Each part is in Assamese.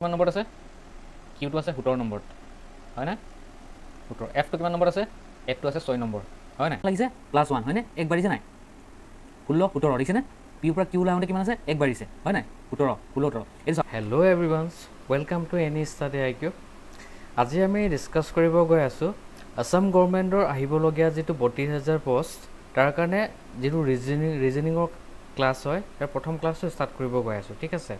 কিমান নম্বৰত আছে? কিউটো আছে 17 নম্বৰত, হয়নে? 17। এফটো কিমান নম্বৰ আছে? এফটো আছে 6 নম্বৰ, হয় নাই? লাগিছে +1, হয়নে? এক বাঢ়িছে নাই? 16, 17 দেখিছেনে? পিৰ পৰা কিউ ওলাওঁতে কিমান আছে? এক বাঢ়িছে, হয় নাই? 17, 16, 17। এইটো চাওক। Hello' everyone's, welcome to any study I Q. আজি আমি ডিছকাছ কৰিব গৈ আছোঁ আছাম গভৰ্ণমেণ্টৰ আহিবলগীয়া যিটো 32,000 পষ্ট, তাৰ কাৰণে যিটো ৰিজনিঙৰ ক্লাছ হয়, তাৰ প্ৰথম ক্লাছটো ষ্টাৰ্ট কৰিব গৈ আছোঁ, ঠিক আছে?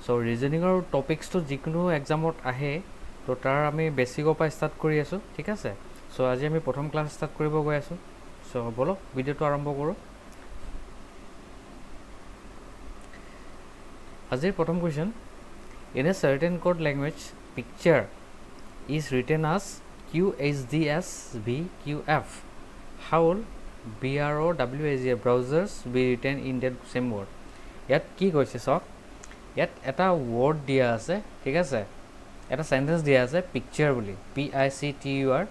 চ' ৰিজনিঙৰ টপিক্সটো যিকোনো এক্সামত আহে, তো তাৰ আমি বেছিকৰ পৰা ষ্টাৰ্ট কৰি আছোঁ, ঠিক আছে? চ' আজি আমি প্ৰথম ক্লাছ ষ্টাৰ্ট কৰিব গৈ আছোঁ। চ' ব'লক ভিডিঅ'টো আৰম্ভ কৰোঁ। আজিৰ প্ৰথম question, in a certain code language picture is written আছ QHDSVQF, how will BROWAZ browsers be written in that same word? ইয়াত কি কৈছে চাওক, ইয়াত এটা ৱৰ্ড দিয়া আছে, ঠিক আছে? এটা চেণ্টেঞ্চ দিয়া আছে পিকচাৰ বুলি, PICTUR।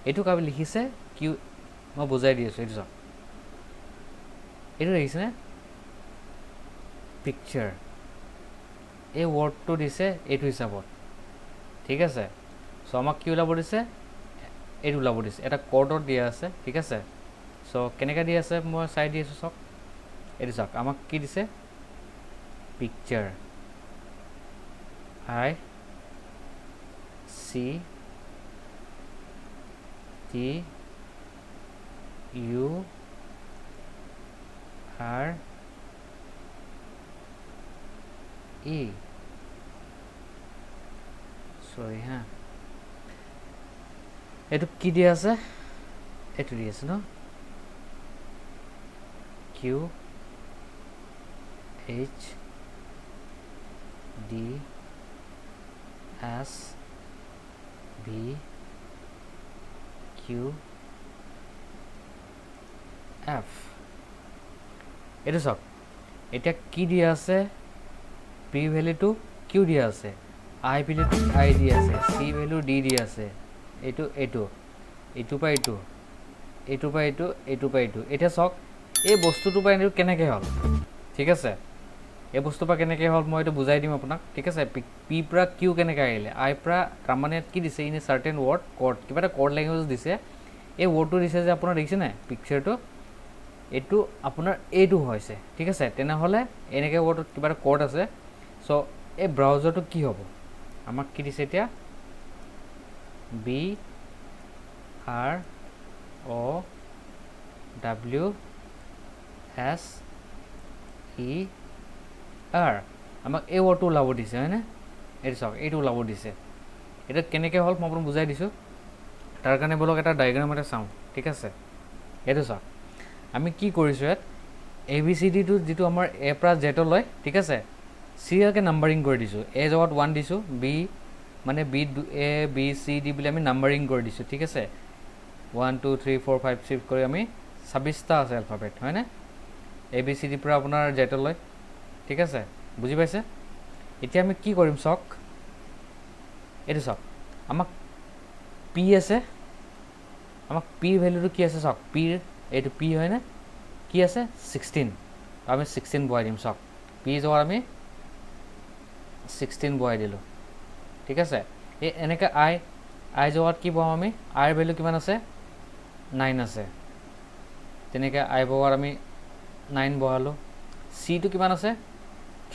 এইটো কাবি লিখিছে কিউ, মই বুজাই দি আছোঁ, এইটো চাওক। এইটো দেখিছেনে? পিকচাৰ, এই ৱৰ্ডটো দিছে এইটো হিচাপত, ঠিক আছে? চ' আমাক কি ওলাব দিছে? এইটো ওলাব দিছে, এটা কৰ্ডত দিয়া আছে, ঠিক আছে? চ' কেনেকৈ দিয়া আছে মই চাই দি আছোঁ চাওক। এইটো চাওক, আমাক কি দিছে? পিকচাৰ, ICTURE, চৰি হা, এইটো কি দিয়া আছে? এইটো দি আছে ন, QHDSVQF। এইটো চাওক, এতিয়া কি দিয়া আছে? পি ভেলুটো কিউ দিয়া আছে, আই ভেলুটো আই দি আছে, চি ভেলু ডি দি আছে, এইটো এইটো, এইটোৰ পৰা এইটো, এইটোৰ পৰা এইটো, এইটোৰ পৰা এইটো। এতিয়া চাওক, এই বস্তুটোৰ পৰা এইটো কেনেকৈ হ'ল, ঠিক আছে? এই বস্তুৰ পৰা কেনেকৈ হ'ল মই এইটো বুজাই দিম আপোনাক, ঠিক আছে? পি পৰা কিউ কেনেকৈ আহিলে, আই পৰা, তাৰমানে কি দিছে? In a certain word, cord, কিবা এটা কৰ্ড লেংগুৱেজ দিছে। এই ৱৰ্ডটো দিছে যে আপোনাৰ দেখিছে নাই পিকচাৰটো, এইটো আপোনাৰ এইটো হৈছে, ঠিক আছে? তেনেহ'লে এনেকৈ ৱৰ্ডত কিবা এটা কৰ্ড আছে। চ' এই ব্ৰাউজাৰটো কি হ'ব? আমাক কি দিছে এতিয়া? BROWSER, আমাক এই ৱৰ্ডটো ওলাব দিছে, হয়নে? এইটো চাওক, এইটো ওলাব দিছে। এতিয়া কেনেকৈ হ'ল মই আপোনাক বুজাই দিছোঁ। তাৰ কাৰণে ব'লক এটা ডায়েগ্ৰাম এটা চাওঁ, ঠিক আছে? এইটো চাওক, আমি কি কৰিছোঁ ইয়াত, ABCDটো যিটো আমাৰ এ পৰা জেডলৈ, ঠিক আছে? চিৰিয়েলকৈ নাম্বাৰিং কৰি দিছোঁ। এ জগত 1 দিছোঁ, বি মানে ABCD বুলি আমি নাম্বাৰিং কৰি দিছোঁ, ঠিক আছে? 1 2 3 4 5 6 কৰি আমি 26টা আছে এলফাবেট, হয়নে? ABCD পৰা আপোনাৰ জেডলৈ, ঠিক আছে? বুজি পাইছে? এতিয়া আমি কি কৰিম চাওক, এইটো চাওক, আমাক পি আছে, আমাক পিৰ ভেলুটো কি আছে চাওক, পিৰ এইটো পি হয়নে? কি আছে? 16, আমি 16 বহাই দিম চাওক। পি জগত আমি 16 বহাই দিলোঁ, ঠিক আছে? এই এনেকৈ আই জগত কি বহাম আমি? আইৰ ভেলু কিমান আছে? 9 আছে, তেনেকৈ আই জগত আমি 9 বহালোঁ। চিটো কিমান আছে?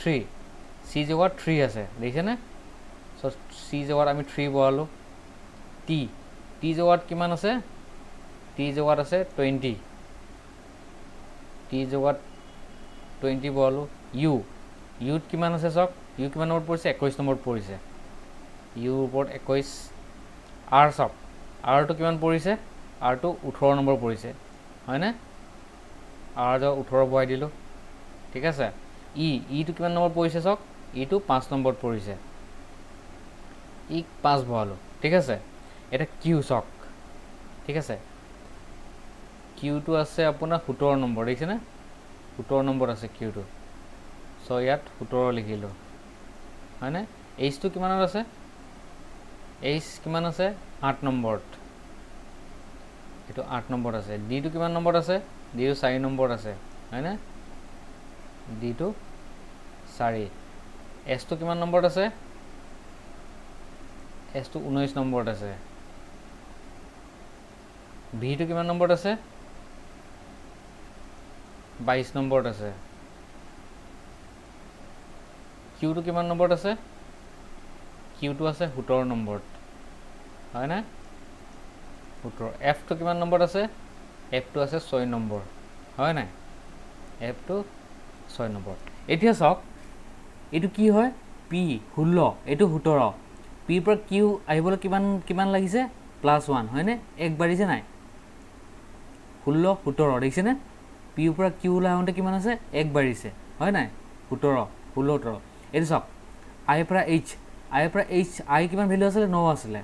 3, চি জগত 3 আছে, দেখিছেনে? চ' চি জগত আমি 3 বহালোঁ। টি জগত কিমান আছে? টি জগত আছে 20, টি জগত 20 বহালোঁ। ইউত কিমান আছে চাওক, ইউ কিমান নম্বৰত পৰিছে? 21 নম্বৰত পৰিছে, ইউৰ ওপৰত 21। আৰ চাওক, আৰটো কিমান পৰিছে? আৰটো 18 নম্বৰ পৰিছে, হয়নে? আৰ জগত 18 বহাই দিলোঁ, ঠিক আছে? ইটো কিমান নম্বৰত পৰিছে চাওক, ইটো 5 নম্বৰত পৰিছে, 5 বহালোঁ, ঠিক আছে? এতিয়া কিউ চাওক, ঠিক আছে? কিউটো আছে আপোনাৰ 17 নম্বৰ, দেখিছেনে? 17 নম্বৰত আছে কিউটো। চ' ইয়াত 17 লিখিলোঁ, হয়নে? এইচটো কিমানত আছে? এইচ কিমান আছে? 8 নম্বৰত, এইটো 8 নম্বৰত আছে। ডিটো কিমান নম্বৰত আছে? ডিটো 4 নম্বৰত আছে, হয়নে? ডিটো 4। এছটো কিমান নম্বৰত আছে? এছটো 19 নম্বৰত আছে ভিটো কিমান নম্বৰত আছে 22 নম্বৰত আছে কিউটো কিমান নম্বৰত আছে কিউটো আছে 17 নম্বৰত হয় না 17 এফটো কিমান নম্বৰত আছে এফটো আছে 6 নম্বৰ হয় নাই এফটো 6 নম্বৰ এতিয়া চাওক এইটো কি হয় পি 16 এইটো 17 পিৰ পৰা কিউ আহিবলৈ কিমান লাগিছে +1 হয়নে এক বাঢ়িছে নাই 16 17 দেখিছেনে পিৰ পৰা কিউ ওলাই আহোঁতে কিমান আছে এক বাঢ়িছে হয় নাই 17 16 17 এইটো চাওক আইৰ পৰা এইচ আই কিমান ভেলু আছিলে 9 আছিলে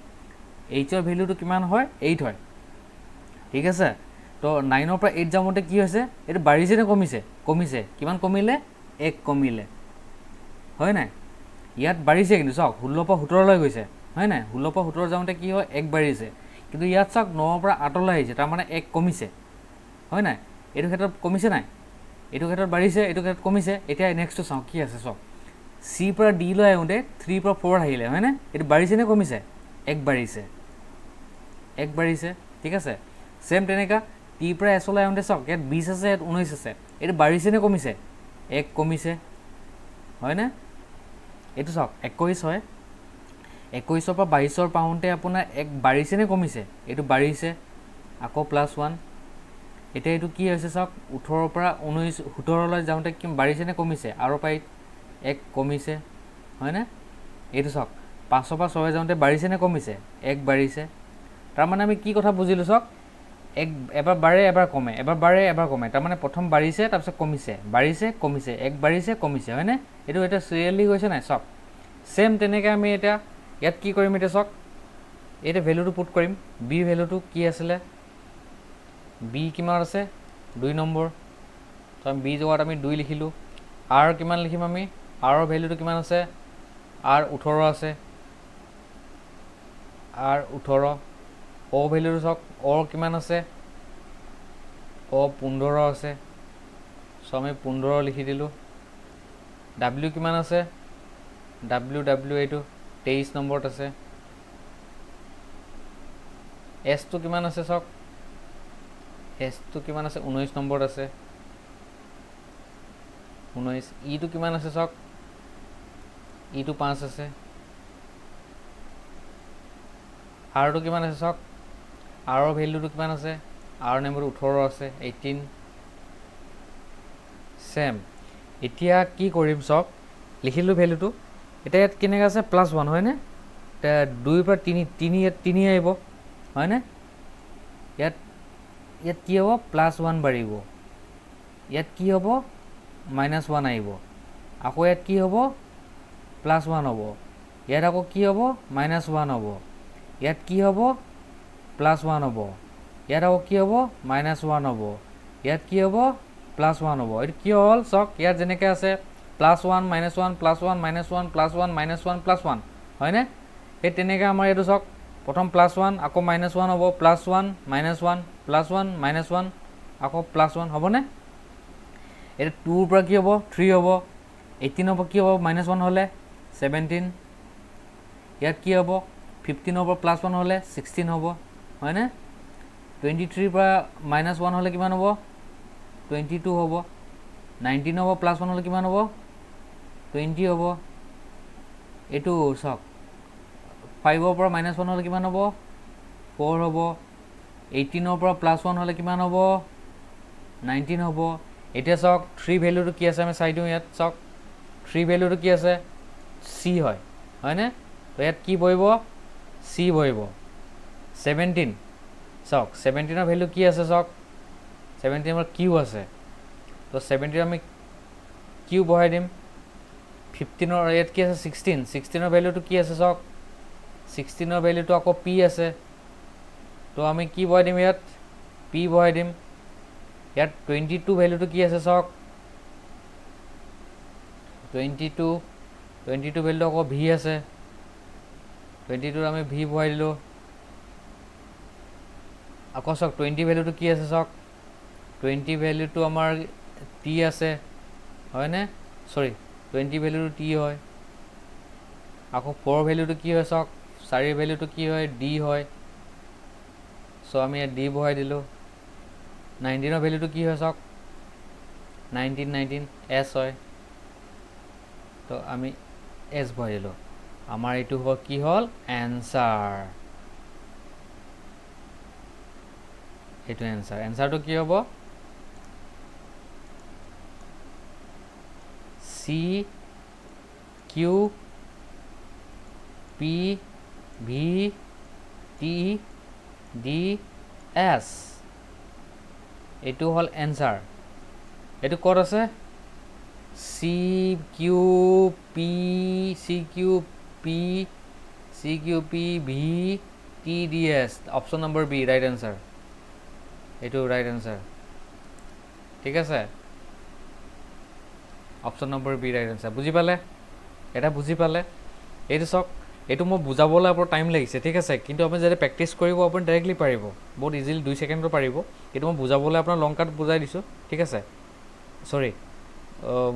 এইচৰ ভেলুটো কিমান হয় 8 হয় ঠিক আছে তো 9ৰ পৰা 8 যাওঁতে কি হৈছে এইটো বাঢ়িছে নে কমিছে কিমান কমিলে 1 কমিলে হয় নাই ইয়াত বাঢ়িছে কিন্তু চাওক 16 পৰা 17 লৈ গৈছে হয় নাই 16 পৰা 17 যাওঁতে কি হয় 1 বাঢ়িছে কিন্তু ইয়াত চাওক 9ৰ পৰা 8 লৈ আহিছে তাৰমানে 1 কমিছে হয় নাই এইটো ক্ষেত্ৰত কমিছে নাই এইটো ক্ষেত্ৰত বাঢ়িছে এইটো ক্ষেত্ৰত কমিছে এতিয়া নেক্সটটো চাওঁ কি আছে চাওক চি পৰা ডি লৈ আহোঁতে 3 পৰা 4 আহিলে হয়নে এইটো বাঢ়িছে নে কমিছে 1 বাঢ়িছে ঠিক আছে সেম তেনেকা টি পৰা এছ লৈ আহোঁতে চাওক ইয়াত 20 আছে ইয়াত 19 আছে এইটো বাঢ়িছে নে কমিছে 1 কমিছে হয়নে এইটো চাওক 21 হয় 21ৰ পৰা 22ৰ পাওঁতে আপোনাৰ 1 বাঢ়িছে নে কমিছে এইটো বাঢ়িছে আকৌ +1 এতিয়া এইটো কি হৈছে চাওক 18ৰ পৰা 19 17লৈ যাওঁতে কি বাঢ়িছে নে কমিছে আৰু পাই 1 কমিছে হয়নে এইটো চাওক 5ৰ পৰা 6 যাওঁতে বাঢ়িছে নে কমিছে 1 বাঢ়িছে তাৰমানে আমি কি কথা বুজিলোঁ চাওক এবাৰ বাঢ়ে এবাৰ কমে এবাৰ বাঢ়ে এবাৰ কমে তাৰমানে প্ৰথম বাঢ়িছে তাৰপিছত কমিছে বাঢ়িছে কমিছে 1 বাঢ়িছে কমিছে হয়নে এইটো এতিয়া চিৰিয়েলি গৈছে নাই চাওক সেম তেনেকৈ আমি এতিয়া ইয়াত কি কৰিম এতিয়া চাওক এতিয়া ভেলুটো পুট কৰিম বি ভেলুটো কি আছিলে বি কিমান আছে 2 নম্বৰ তো আমি বি জেগাত আমি 2 লিখিলোঁ আৰ কিমান লিখিম আমি আৰৰ ভেলুটো কিমান আছে আৰ 18 আছে আৰ 18 অ' ভেলুটো চাওক অ'ৰ কিমান আছে অ' 15 আছে চ' আমি 15 লিখি দিলোঁ ডাব্লিউ কিমান আছে ডাব্লিউ এইটো 23 নম্বৰত আছে এছটো কিমান আছে চাওক এছটো কিমান আছে 19 নম্বৰত আছে 19 ইটো কিমান আছে চাওক ইটো 5 আছে আৰটো কিমান আছে চাওক আৰৰ ভেলুটো কিমান আছে আৰ নম্বৰটো 18 আছে 18 সেম এতিয়া কি কৰিম চাওক লিখিলোঁ ভেলুটো এতিয়া ইয়াত কেনেকৈ আছে +1 হয়নে এতিয়া 2ৰ পৰা 3 আহিব হয়নে ইয়াত কি হ'ব +1 বাঢ়িব ইয়াত কি হ'ব -1 আহিব আকৌ ইয়াত কি হ'ব +1 হ'ব ইয়াত আকৌ কি হ'ব -1 হ'ব ইয়াত কি হ'ব +1 হ'ব ইয়াত আকৌ কি হ'ব -1 হ'ব ইয়াত কি হ'ব +1 হ'ব এইটো কিয় হ'ল চাওক ইয়াত যেনেকৈ আছে +1 -1 +1 -1 +1 -1 +1 হয়নে সেই তেনেকৈ আমাৰ এইটো চাওক প্ৰথম +1 আকৌ -1 হ'ব +1 -1 +1 -1 আকৌ +1 হ'বনে এইটো 2ৰ পৰা কি হ'ব 3 হ'ব 18ৰ পৰা কি হ'ব -1 হ'লে 17 ইয়াত কি হ'ব 15ৰ পৰা +1 হ'লে 16 হ'ব হয়নে 23ৰ পৰা -1 হ'লে কিমান হ'ব 22 হ'ব 19ৰ পৰা +1 হ'লে কিমান হ'ব 20 হ'ব এইটো চাওক 5ৰ পৰা -1 হ'লে কিমান হ'ব 4 হ'ব 18ৰ পৰা +1 হ'লে কিমান হ'ব 19 হ'ব এতিয়া চাওক 3 ভেলুটো কি আছে আমি চাই দিওঁ ইয়াত চাওক 3 ভেলুটো কি আছে চি হয়নে তো ইয়াত কি বহিব চি বহিব 17 চাওক 17ৰ ভেলু কি আছে চাওক 17ৰ কিউ আছে তো 17 আমি কিউ বহাই দিম 15ৰ ইয়াত কি আছে 16ৰ ভেলুটো কি আছে চাওক 16ৰ ভেলুটো আকৌ পি আছে তো আমি কি বহাই দিম ইয়াত পি বহাই দিম ইয়াত 22 ভেলুটো কি আছে চাওক 22 ভেলুটো আকৌ ভি আছে 22 আমি ভি বহাই দিলোঁ আকৌ চাওক 20 ভেলুটো কি আছে চাওক 20 ভেলুটো আমাৰ টি আছে হয়নে 20 ভেলুটো টি হয় আকৌ 4 ভেলুটো কি হয় চাওক 4 ভ্যালুটো কি হয় ডি হয় সো আমি ডি বহাই দিলো 19 এর ভ্যালুটো কি হয় চাওক 19 এস হয় তো আমি এস বহাই দিলো আমাৰ এইটো হ'ল কি হ'ল এনসাৰ এইটো এনসাৰটো কি হ'ব C Q P V T D S এইটো হ'ল এনসাৰ এইটো ক'ত আছে C Q P V T D S option number B right answer এইটো ৰাইট এনসাৰ ঠিক আছে option number B right answer বুজি পালে এটা বুজি পালে এইটো চাওক এইটো মই বুজাবলৈ আপোনাৰ টাইম লাগিছে ঠিক আছে কিন্তু আপুনি যেতিয়া প্ৰেক্টিছ কৰিব আপুনি ডাইৰেক্টলি পাৰিব বহুত ইজিলি 2 ছেকেণ্ডত পাৰিব এইটো মই বুজাবলৈ আপোনাৰ লং কাট বুজাই দিছোঁ ঠিক আছে সৰি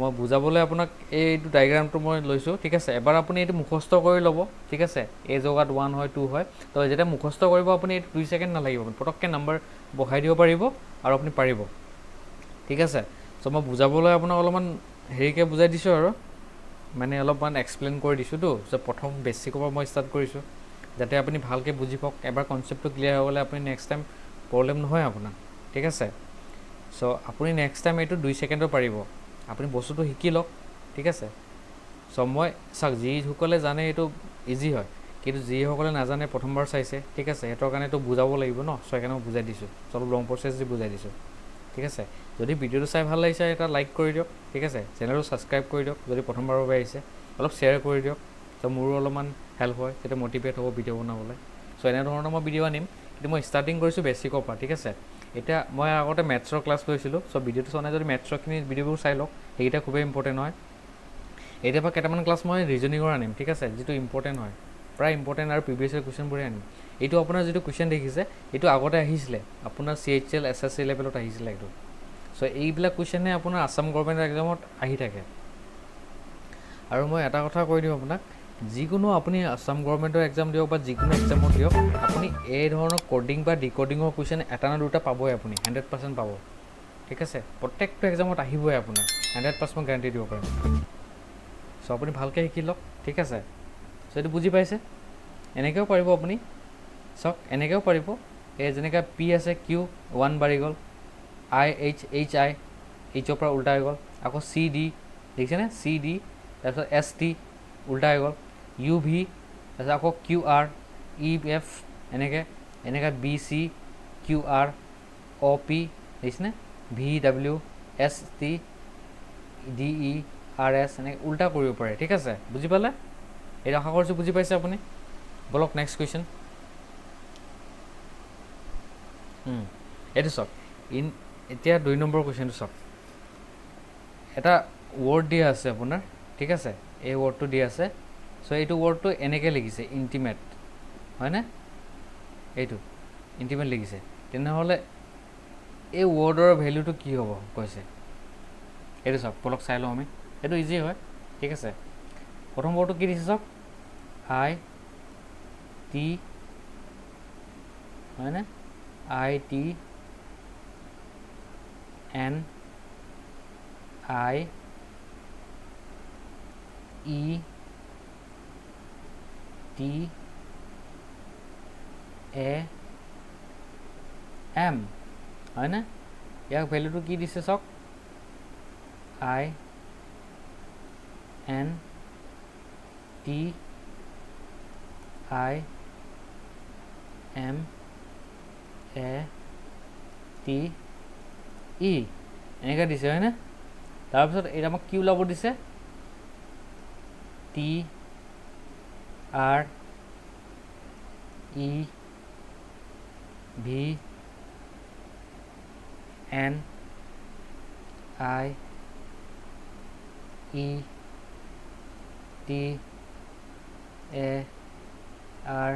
মই বুজাবলৈ আপোনাক এইটো ডায়েগ্ৰামটো মই লৈছোঁ ঠিক আছে এবাৰ আপুনি এইটো মুখস্থ কৰি ল'ব ঠিক আছে এই জেগাত 1 হয় 2 হয় তো যেতিয়া মুখস্থ কৰিব আপুনি এইটো 2 ছেকেণ্ড নালাগিব পটককৈ নাম্বাৰ বহাই দিব পাৰিব আৰু আপুনি পাৰিব ঠিক আছে চ' মই বুজাবলৈ আপোনাক অলপমান হেৰিকৈ বুজাই দিছোঁ আৰু মানে অলপমান এক্সপ্লেইন কৰি দিছোঁতো চ' প্ৰথম বেছিকৰ পৰা মই ষ্টাৰ্ট কৰিছোঁ যাতে আপুনি ভালকৈ বুজি পাওক এবাৰ কনচেপ্টটো ক্লিয়াৰ হৈ গ'লে আপুনি নেক্সট টাইম প্ৰব্লেম নহয় আপোনাৰ ঠিক আছে চ' আপুনি নেক্সট টাইম এইটো 2 ছেকেণ্ডত পাৰিব আপুনি বস্তুটো শিকি লওক ঠিক আছে চ' মই চাওক যিসকলে জানে এইটো ইজি হয় কিন্তু যিসকলে নাজানে প্ৰথমবাৰ চাইছে ঠিক আছে সিহঁতৰ কাৰণেতো বুজাব লাগিব ন চ' সেইকাৰণে মই বুজাই দিছোঁ চব লং প্ৰচেছ দি বুজাই দিছোঁ ঠিক আছে যদি ভিডিঅ'টো চাই ভাল লাগিছে এটা লাইক কৰি দিয়ক ঠিক আছে চেনেলটো ছাবস্ক্ৰাইব কৰি দিয়ক যদি প্ৰথমবাৰৰ বাবে আহিছে অলপ শ্বেয়াৰ কৰি দিয়ক ত' মোৰো অলপমান হেল্প হয় তেতিয়া মটিভেট হ'ব ভিডিঅ' বনাবলৈ চ' এনেধৰণৰ মই ভিডিঅ' আনিম কিন্তু মই ষ্টাৰ্টিং কৰিছোঁ বেছিকৰ পৰা ঠিক আছে এতিয়া মই আগতে মেথছৰ ক্লাছ লৈছিলোঁ চ' ভিডিঅ'টো চোৱা নাই যদি মেথছৰখিনি ভিডিঅ'বোৰ চাই লওক সেইকেইটা খুবেই ইম্পৰ্টেণ্ট হয় এতিয়াৰ পৰা কেইটামান ক্লাছ মই ৰিজনিঙৰ আনিম ঠিক আছে যিটো ইম্পৰ্টেণ্ট হয় প্ৰায় ইম্পৰ্টেণ্ট আৰু প্ৰিভিয়াছ ইয়েৰ কুৱেশ্যনবোৰে আনিম এইটো আপোনাৰ যিটো কুৱেশ্যন দেখিছে এইটো আগতে আহিছিলে আপোনাৰ CHL SSC লেভেলত আহিছিলে এইটো চ' এইবিলাক কুৱেশ্যনে আপোনাৰ আছাম গভৰ্ণমেণ্ট এক্সামত আহি থাকে আৰু মই এটা কথা কৈ দিওঁ আপোনাক যিকোনো আপুনি আছাম গভৰ্ণমেণ্টৰ এক্সাম দিয়ক বা যিকোনো এক্সামত দিয়ক আপুনি এই ধৰণৰ ক'ডিং বা ডিক'ডিঙৰ কুৱেশ্যন এটা না দুটা পাবই আপুনি 100% পাব ঠিক আছে প্ৰত্যেকটো এক্সামত আহিবই আপোনাৰ 100% গেৰাণ্টি দিব পাৰিম চ' আপুনি ভালকৈ শিকি লওক ঠিক আছে চ' এইটো বুজি পাইছে এনেকৈও পাৰিব আপুনি চাওক এনেকৈও পাৰিব এই যেনেকৈ পি আছে কিউ 1 বাঢ়ি গ'ল I এইচৰ পৰা উল্টা হৈ গ'ল আকৌ CD দেখিছেনে CD তাৰপিছত ST উল্টা হৈ গ'ল UV তাৰপিছত আকৌ QR EF এনেকৈ BC QR OP দেখিছেনে VW ST DE RS এনেকৈ উল্টা কৰিব পাৰে ঠিক আছে বুজি পালে এইটো আশা কৰিছোঁ বুজি পাইছে আপুনি বলক নেক্সট কুৱেশ্যন এইটো চাওক এতিয়া 2 নম্বৰ কুৱেশ্যনটো চাওক এটা ৱৰ্ড দিয়া আছে আপোনাৰ ঠিক আছে এই ৱৰ্ডটো দিয়া আছে চ' এইটো ৱৰ্ডটো এনেকৈ লিখিছে ইণ্টিমেট হয়নে এইটো ইণ্টিমেট লিখিছে তেনেহ'লে এই ৱৰ্ডৰ ভেলুটো কি হ'ব কৈছে এইটো চাওক বলক চাই লওঁ আমি এইটো ইজি হয় ঠিক আছে প্ৰথম ৱৰ্ডটো কি দিছে চাওক IT হয়নে IT N I E T A M হয়নে ইয়াক ভেলুটো কি দিছে চাওক I N T I M A T E এনেকৈ দিছে হয়নে তাৰপিছত এইটো আমাক কি ওলাব দিছে T R E V N I E T A R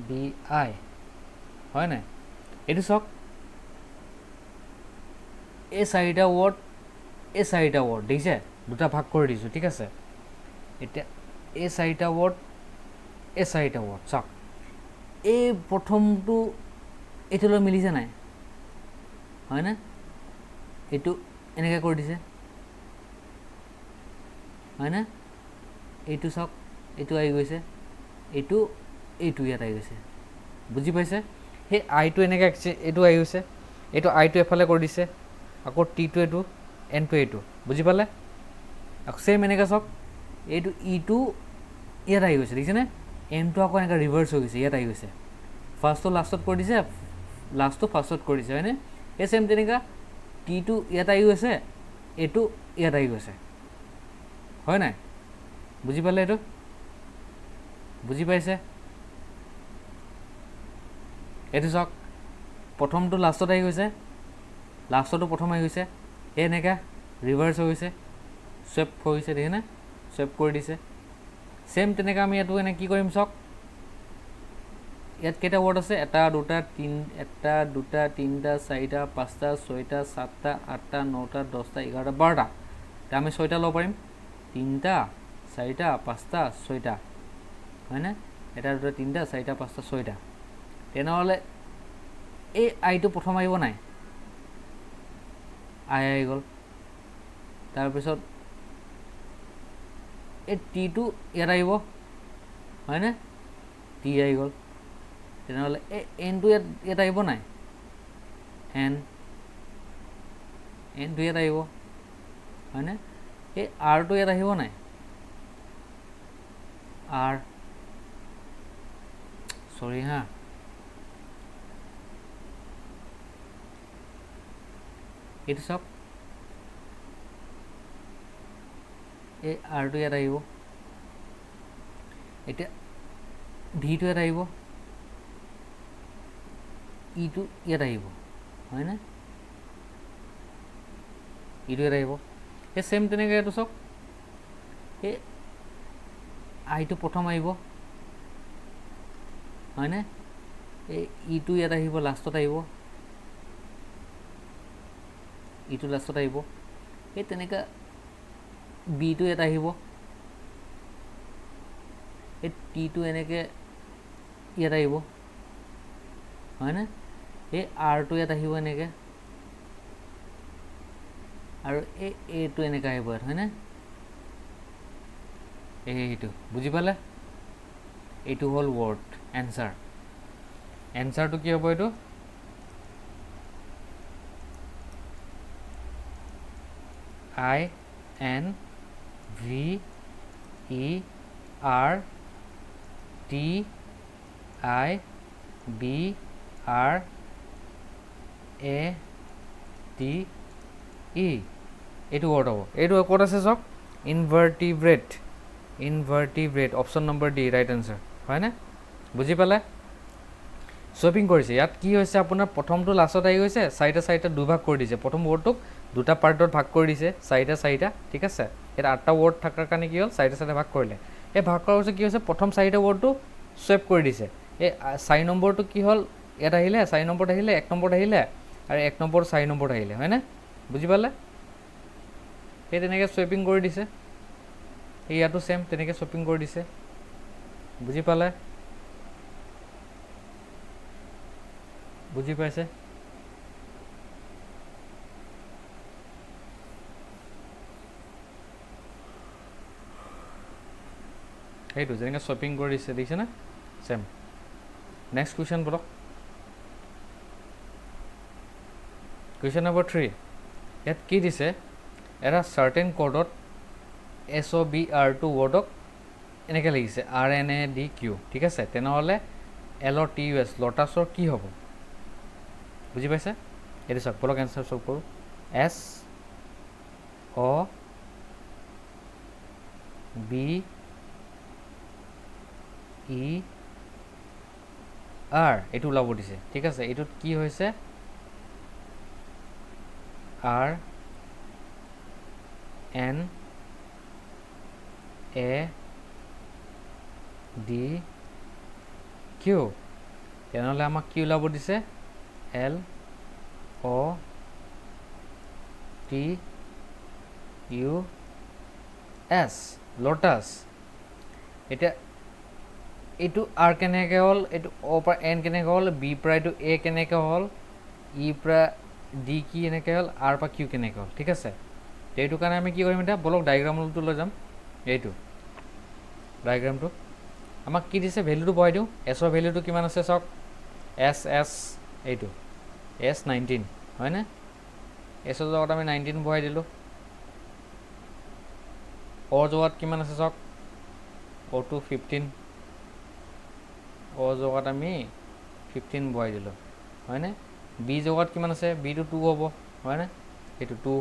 B I হয় নাই এইটো চাওক এই চাৰিটা ৱৰ্ড দেখিছে দুটা ভাগ কৰি দিছোঁ ঠিক আছে এতিয়া এই চাৰিটা ৱৰ্ড এই চাৰিটা ৱৰ্ড চাওক এই প্ৰথমটো এইটোলৈ মিলিছে নাই হয়নে এইটো এনেকৈ কৰি দিছে হয়নে এইটো চাওক এইটো আহি গৈছে এইটো ইয়াত আহি গৈছে বুজি পাইছে সেই আইটো এনেকৈ এইটো আহি গৈছে এইটো আইটো এফালে কৰি দিছে আকৌ টিটো এইটো এনটো এইটো বুজি পালে আকৌ ছেইম এনেকৈ চাওক এইটো ইটো ইয়াত আহি গৈছে দেখিছেনে এমটো আকৌ এনেকৈ ৰিভাৰ্চ হৈ গৈছে ইয়াত আহি গৈছে ফাৰ্ষ্টটো লাষ্টত কৰি দিছে লাষ্টটো ফাৰ্ষ্টত কৰি দিছে হয়নে এই ছেইম তেনেকুৱা টিটো ইয়াত আহি গৈছে এইটো ইয়াত আহি গৈছে হয় নাই বুজি পালে এইটো বুজি পাইছে এইটো চাওক প্ৰথমটো লাষ্টত আহি গৈছে লাষ্টতো প্ৰথম আহি গৈছে এই এনেকৈ ৰিভাৰ্চ হৈ গৈছে চুৱেপ হৈ গৈছে দেখিছেনে চুৱেপ কৰি দিছে ছেইম তেনেকৈ আমি এইটো এনে কি কৰিম চাওক ইয়াত কেইটা ৱৰ্ড আছে এটা দুটা তিনিটা চাৰিটা পাঁচটা ছয়টা সাতটা আঠটা নটা 10টা 11টা 12টা এতিয়া আমি 6টা ল'ব পাৰিম 3টা 4টা 5টা 6টা হয়নে এটা দুটা তিনিটা চাৰিটা পাঁচটা 6টা তেনেহ'লে এই আইটো প্ৰথম আহিব নাই আই আহি গ'ল তাৰপিছত এই টিটো ইয়াত আহিব হয়নে টি আহি গ'ল তেনেহ'লে এই এনটো ইয়াত আহিব নাই এনটো ইয়াত আহিব হয়নে এই আৰটো ইয়াত আহিব নাই আৰ চৰি হা এইটো চাওক এই আৰটো ইয়াত আহিব এতিয়া ভিটো ইয়াত আহিব ইটো ইয়াত আহিব হয়নে ইটো ইয়াত আহিব এই ছেইম তেনেকৈ এইটো চাওক এই আইটো প্ৰথম আহিব হয়নে এই ইটো ইয়াত আহিব লাষ্টত আহিব ইটো লাষ্টত আহিব এই তেনেকৈ বিটো ইয়াত আহিব এই টিটো এনেকৈ ইয়াত আহিব হয়নে এই আৰটো ইয়াত আহিব এনেকৈ আৰু এই এটো এনেকৈ আহিব ইয়াত হয়নে এইটো বুজি পালে এইটো হ'ল ৱৰ্ড এনচাৰটো কি হ'ব এইটো I N V E R T I B R A T E এইটো ৱৰ্ড হ'ব এইটো ক'ত আছে চাওক invertebrate option number D right answer হয়নে বুজি পালে চুৱেপিং কৰিছে ইয়াত কি হৈছে আপোনাৰ প্ৰথমটো লাষ্টত আহি গৈছে চাৰিটা দুভাগ কৰি দিছে প্ৰথম ৱৰ্ডটোক দুটা পাৰ্টত ভাগ কৰি দিছে চাৰিটা ঠিক আছে ইয়াত 8টা ৱৰ্ড থকাৰ কাৰণে কি হ'ল চাৰিটা ভাগ কৰিলে এই ভাগ কৰাৰ পিছত কি হৈছে প্ৰথম 4টা ৱৰ্ডটো চুৱেপ কৰি দিছে এই 4 নম্বৰটো কি হ'ল ইয়াত আহিলে 4 নম্বৰত আহিলে 1 নম্বৰত আহিলে আৰু 1 নম্বৰ 4 নম্বৰত আহিলে হয়নে বুজি পালে সেই তেনেকৈ চুৱেপিং কৰি দিছে এই ইয়াতো ছেইম তেনেকৈ চুৱেপিং কৰি দিছে বুজি পালে বুজি পাইছে সেইটো যেনেকৈ শ্বপিং কৰি দিছে দেখিছেনে ছেম নেক্সট কুৱেশ্যন বলক কুৱেশ্যন নম্বৰ 3 ইয়াত কি দিছে এটা চাৰ্টেন ক'ডত SOBR2 ৱৰ্ডক এনেকৈ লিখিছে RNADQ ঠিক আছে তেনেহ'লে LOTUS লটাছৰ কি হ'ব বুজি পাইছে এইটো চাওক বলক এনচাৰ চল্ভ কৰোঁ SOBER এইটো ওলাব দিছে ঠিক আছে এইটোত কি হৈছে RNADQ তেনেহ'লে আমাক কি ওলাব দিছে LOTUS লটাছ এতিয়া এইটো আৰ কেনেকৈ হ'ল, এইটো অ' পৰা এন কেনেকৈ হ'ল, বি পৰা এইটো এ কেনেকৈ হ'ল, ই পৰা ডি কি এনেকৈ হ'ল, আৰ পৰা কিউ কেনেকৈ হ'ল, ঠিক আছে। এইটো কাৰণে আমি কি কৰিম এতিয়া, বলক ডায়েগ্ৰামটো লৈ যাম। এইটো ডায়েগ্ৰামটো আমাক কি দিছে, ভেলুটো বহাই দিওঁ। এছৰ ভেলুটো কিমান আছে চাওক, এছ এইটো S19 হয়নে, এছৰ জেগাত আমি 19 বহাই দিলোঁ। অ'ৰ জেগাত কিমান আছে চাওক, অ'টো 15, অ' জেগাত আমি 15 বহাই দিলোঁ হয়নে। বি জেগাত কিমান আছে, বিটো 2 হ'ব হয়নে, এইটো 2,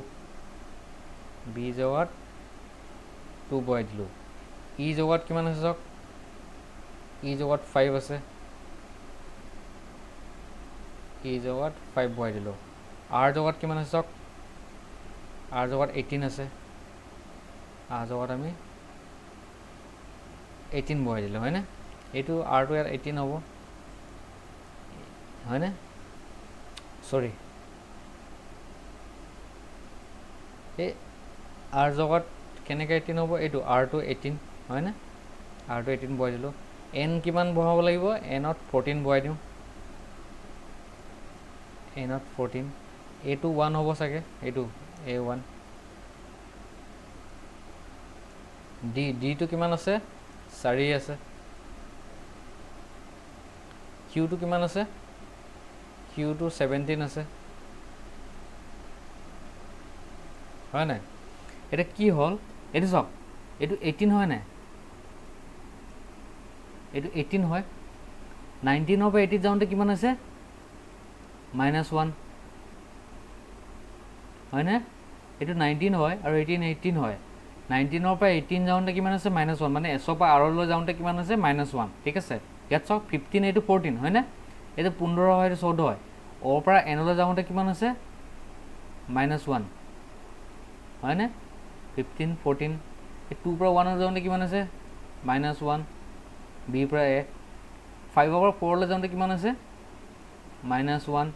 বি জেগাত 2 বহাই দিলোঁ। ই জেগাত কিমান আছে চাওক, ই জেগাত 5 আছে, ই জেগাত 5 বহাই দিলোঁ। আৰ জেগাত কিমান আছে চাওক, আৰ জেগাত 18 আছে, আৰ জেগাত আমি 18 বহাই দিলোঁ হয়নে। এইটো আৰটো ইয়াত 18 হ'ব হয়নে, চৰি এই আৰ জেগাত কেনেকৈ 18 হ'ব, এইটো আৰটো 18 হয়নে, আৰটো 18 বহাই দিলোঁ। এন কিমান বহাব লাগিব, এনত 14 বহাই দিওঁ, এনত 14, এইটো 1 হ'ব চাগে, এইটো A1, ডিটো কিমান আছে, 4 আছে, কিউটো কিমান আছে, কিউটো 17 আছে হয় নাই। এতিয়া কি হ'ল, এইটো চাওক, এইটো 18 হয় নাই, এইটো 18 হয়, 19ৰ পৰা 80 যাওঁতে কিমান আছে, -1 হয়নে। এইটো 19 হয় আৰু 18 হয়, 19ৰ পৰা 18 যাওঁতে কিমান আছে, -1, মানে এছৰ পৰা আৰলৈ যাওঁতে কিমান আছে, -1, ঠিক আছে। ইয়াত চাওক 15, এইটো 14 হয়নে, এইটো 15 হয়, এইটো 14 হয়। অ'ৰ পৰা এনলৈ যাওঁতে কিমান আছে, -1 হয়নে, 15 14, এই 2 পৰা 1লৈ যাওঁতে কিমান আছে, -1, বিৰ পৰা এ, 5ৰ পৰা 4লৈ যাওঁতে কিমান আছে, -1,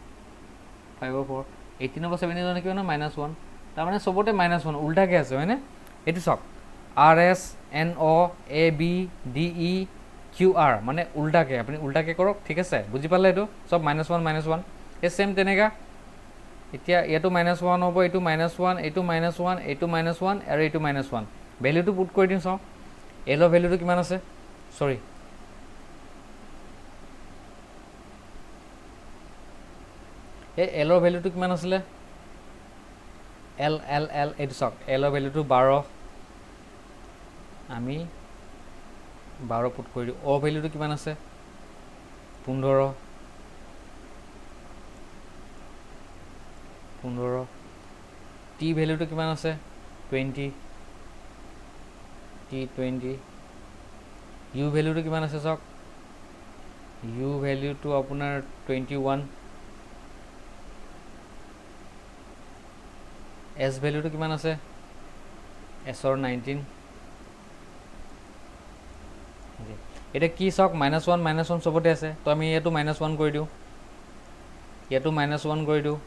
5ৰ 4, 18ৰ পৰা 17 যাওঁতে কিমান, -1, তাৰমানে চবতে -1 উল্টাকৈ আছে হয়নে। এইটো চাওক, RSNOABDEQR মানে উল্টাকৈ, আপুনি উল্টাকৈ কৰক, ঠিক আছে, বুজি পালে, এইটো চব -1 এই ছেম তেনেকুৱা। এতিয়া ইয়াতো -1 হ'ব, এইটো -1, এইটো -1, এইটো -1 আৰু এইটো -1, ভেলুটো পুট কৰি দিওঁ চাওক, এলৰ ভেলুটো কিমান আছে, চৰি এই এলৰ ভেলুটো কিমান আছিলে, এল এল এল এইটো চাওক, এলৰ ভেলুটো 12, আমি 12 পুট কৰি দিওঁ। অ' ভেলুটো কিমান আছে, 15, টি ভেলুটো কিমান আছে, 20, টি 20, ইউ ভেলুটো কিমান আছে চাওক, ইউ ভেলুটো আপোনাৰ 21, এছ ভেলুটো কিমান আছে, এছৰ 19। এতিয়া কি চাওক, -1 চবতে আছে, তো আমি ইয়াতো -1 কৰি দিওঁ, ইয়াতো -1 কৰি দিওঁ,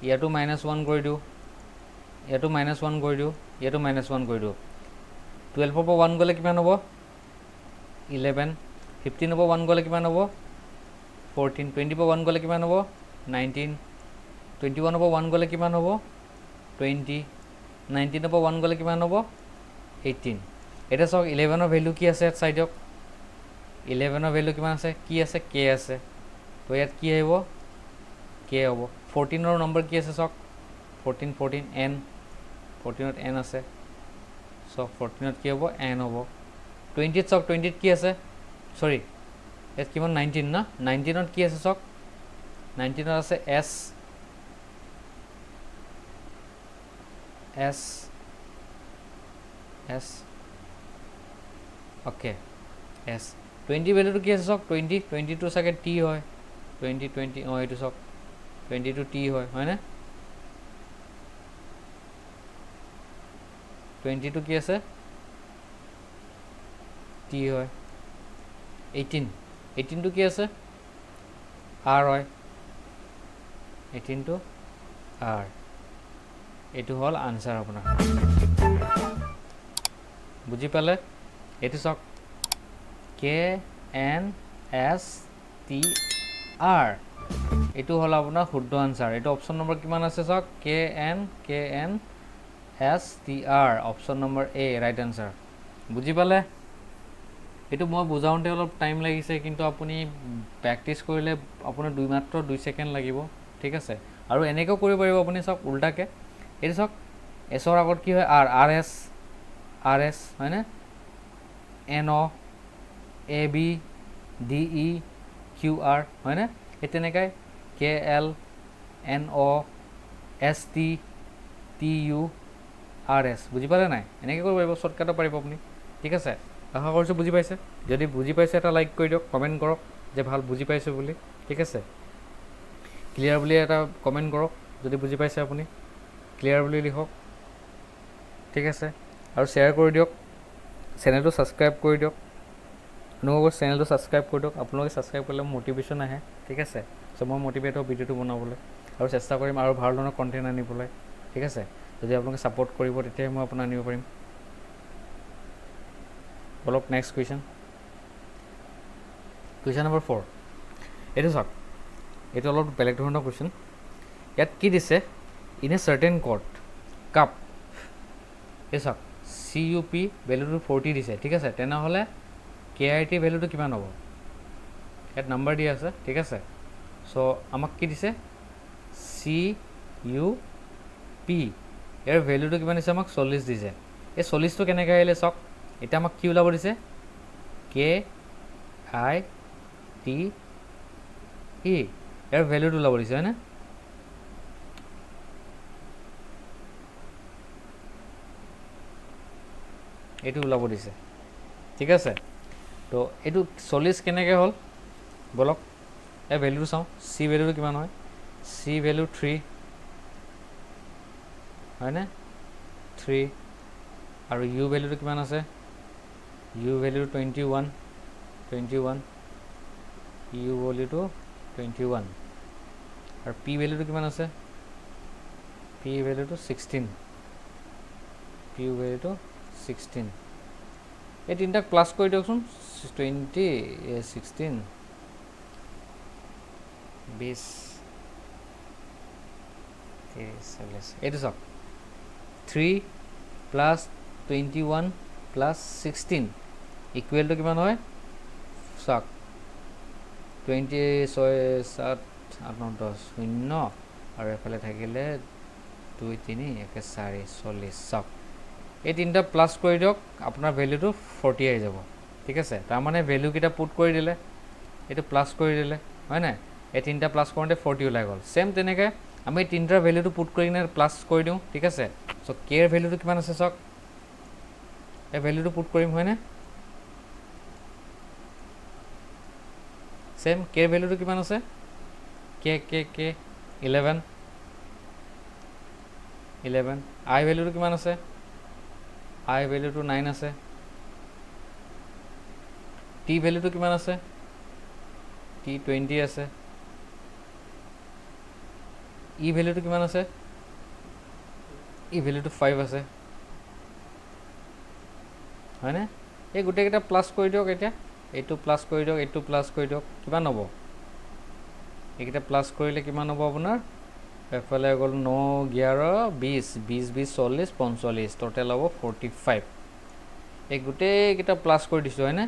ইয়াতো -1 কৰি দিওঁ, ইয়াতো -1 কৰি দিওঁ, ইয়াতো -1 কৰি দিওঁ। 12ৰ পৰা 1 গ'লে কিমান হ'ব, 11, 15ৰ পৰা 1 গ'লে কিমান হ'ব, 14, 20ৰ পৰা 1 গ'লে কিমান হ'ব, 19, 21ৰ পৰা 1 গ'লে কিমান হ'ব, 20, 19ৰ পৰা 1 গ'লে কিমান হ'ব, 18। এতিয়া চাওক 11ৰ ভেলু কি আছে, ইয়াত চাই দিয়ক, 11ৰ ভেলু কিমান আছে, কি আছে, কে আছে, তো ইয়াত কি আহিব, কে হ'ব। 14ৰ নম্বৰ কি আছে চাওক, 14 এন, 14ত এন আছে, চাওক 14ত কি হ'ব, এন হ'ব। 20ত চাওক, 20ত কি আছে, চৰি ইয়াত কিমান, 19 ন, 19ত কি আছে চাওক, 19ত আছে S, S S okay, S. 20 ভেলুটো কি আছে চাওক, 20টো চাগে টি হয়, 20 অঁ এইটো চাওক, 20টো টি হয় হয়নে, 20টো কি আছে, টি হয়। 18টো কি আছে, আৰ হয়, 18টো আৰ। এইটো হ'ল আনচাৰ আপোনাৰ, বুজি পালে। এইটো চাওক, K N S T R এইটো হ'ল আপোনাৰ শুদ্ধ আনচাৰ। এইটো অপশ্যন নম্বৰ কিমান আছে চাওক, K N S T R, option number A right answer. বুজি পালে? এইটো মই বুজাওঁতে অলপ টাইম লাগিছে, কিন্তু আপুনি প্ৰেক্টিছ কৰিলে আপোনাৰ মাত্ৰ 2 ছেকেণ্ড লাগিব, ঠিক আছে। আৰু এনেকৈও কৰিব পাৰিব আপুনি, চাওক উল্টাকৈ। এইটো চাওক, এছৰ আগত কি হয়, আৰ এছ হয়নে, N O', A B, D E, Q R হয়নে, সেই তেনেকৈ K L, N O', S T, T U, R S. বুজি পালে নাই? এনেকৈ কৰিব পাৰিব, শ্বৰ্টকাটো পাৰিব আপুনি, ঠিক আছে। আশা কৰিছোঁ বুজি পাইছে। যদি বুজি পাইছে এটা লাইক কৰি দিয়ক, কমেণ্ট কৰক যে ভাল বুজি পাইছোঁ বুলি, ঠিক আছে। ক্লিয়াৰ বুলি এটা কমেণ্ট কৰক যদি বুজি পাইছে আপুনি, ক্লিয়াৰ বুলি লিখক, ঠিক আছে। আৰু শ্বেয়াৰ কৰি দিয়ক, চেনেলটো ছাবস্ক্ৰাইব কৰি দিয়ক, অনুগ্ৰহ চেনেলটো ছাবস্ক্ৰাইব কৰি দিয়ক। আপোনালোকে ছাবস্ক্ৰাইব কৰিলে মটিভেশ্যন আহে, ঠিক আছে। চ' মই মটিভেট হওঁ ভিডিঅ'টো বনাবলৈ, আৰু চেষ্টা কৰিম আৰু ভাল ধৰণৰ কণ্টেণ্ট আনিবলৈ, ঠিক আছে। যদি আপোনালোকে ছাপোৰ্ট কৰিব তেতিয়াহে মই আপোনাক আনিব পাৰিম। বলক নেক্সট কুৱেশ্যন নম্বৰ 4। এইটো চাওক, এইটো অলপ বেলেগ ধৰণৰ কুৱেশ্যন। ইয়াত কি দিছে, in a certain court cup, এই চাওক চি ইউ পি ভেলুটো 40 দিছে, ঠিক আছে। তেনেহ'লে কে আই টি ভেলুটো কিমান হ'ব? ইয়াত নাম্বাৰ দিয়া আছে, ঠিক আছে। চ' আমাক কি দিছে, চি ইউ পি, ইয়াৰ ভেলুটো কিমান দিছে আমাক? 40 দিছে। এই 40টো কেনেকৈ আহিলে চাওক, এতিয়া আমাক কি ওলাব দিছে, কে আই টি ই, ইয়াৰ ভেলুটো ওলাব দিছে হয়নে। এইটো ওলাব দিছে, ঠিক আছে। তো এইটো 40 কেনেকৈ হ'ল বলক, এই ভেলুটো চাওঁ, চি ভেলুটো কিমান হয়, চি ভেলু 3 হয়নে, 3, আৰু ইউ ভেলুটো কিমান আছে, ইউ ভেলুটো 21, ইউ ভেলুটো 21, আৰু পি ভেলুটো কিমান আছে, পি ভেলুটো 16, পি ভেলুটো 16। এই তিনিটাক প্লাছ কৰি দিয়কচোন, 20, 16, 20, 30, 40। এইটো চাওক, 3 + 21 + 16 ইকুৱেলটো কিমান হয় চাওক, 26, 7, 8, 9, 10, 0, আৰু এফালে থাকিলে 2, 3, 1, 4, 40। চাওক এই তিনিটা প্লাছ কৰি দিয়ক, আপোনাৰ ভেলুটো 40 আহি যাব, ঠিক আছে। তাৰমানে ভেলুকেইটা পুট কৰি দিলে, এইটো প্লাছ কৰি দিলে হয় নাই, এই তিনিটা প্লাছ কৰোঁতে 40 ওলাই গ'ল। ছেম তেনেকৈ আমি তিনিটাৰ ভেলুটো পুট কৰি কিনে প্লাছ কৰি দিওঁ, ঠিক আছে। চ' কেৰ ভেলুটো কিমান আছে চাওক, এই ভেলুটো পুট কৰিম হয়নে, ছেম কেৰ ভেলুটো কিমান আছে, কে 11, আই ভেলুটো কিমান আছে, আই ভেলুটো 9 আছে, টি ভেলুটো কিমান আছে, টি 20 আছে, ই ভেলুটো কিমান আছে, ই ভেলুটো 5 আছে হয়নে। এই গোটেইকেইটা প্লাছ কৰি দিয়ক, এতিয়া এইটো প্লাছ কৰি দিয়ক, এইটো প্লাছ কৰি দিয়ক, কিমান হ'ব, এইকেইটা প্লাছ কৰিলে কিমান হ'ব আপোনাৰ, এফালে গ'ল 9, 11, 20, 20, 20, 40, 45, টোটেল হ'ব 45। এই গোটেইকেইটা প্লাছ কৰি দিছোঁ হয়নে,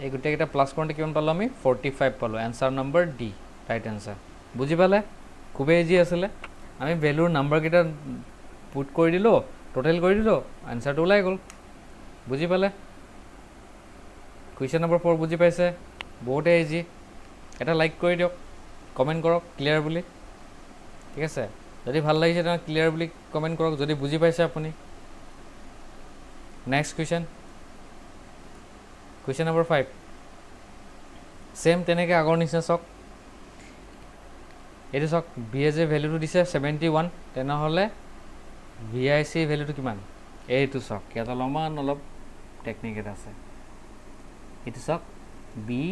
এই গোটেইকেইটা প্লাছ কৰোঁতে কিমান পালোঁ আমি, 45 পালোঁ। Answer number D right answer. বুজি পালে? খুবেই ইজি আছিলে, আমি ভেলুৰ নাম্বাৰকেইটা পুট কৰি দিলোঁ, টোটেল কৰি দিলোঁ, এনচাৰটো ওলাই গ'ল। বুজি পালে? কুৱেশ্যন নম্বৰ 4 বুজি পাইছে? বহুতেই ইজি। এটা লাইক কৰি দিয়ক, কমেণ্ট কৰক ক্লিয়াৰ বুলি, ঠিক আছে। যদি ভাল লাগিছে তেনেহ'লে ক্লিয়াৰ বুলি কমেণ্ট কৰক, যদি বুজি পাইছে আপুনি। Next question number 5। ছেম তেনেকৈ আগৰ নিচিনা চাওক, এইটো চাওক, বি এ যে ভেলুটো দিছে 71, তেনেহ'লে ভি আই চি ভেলুটো কিমান, এইটো চাওক, ইয়াত অলপ টেকনিক এটা আছে। এইটো চাওক, বি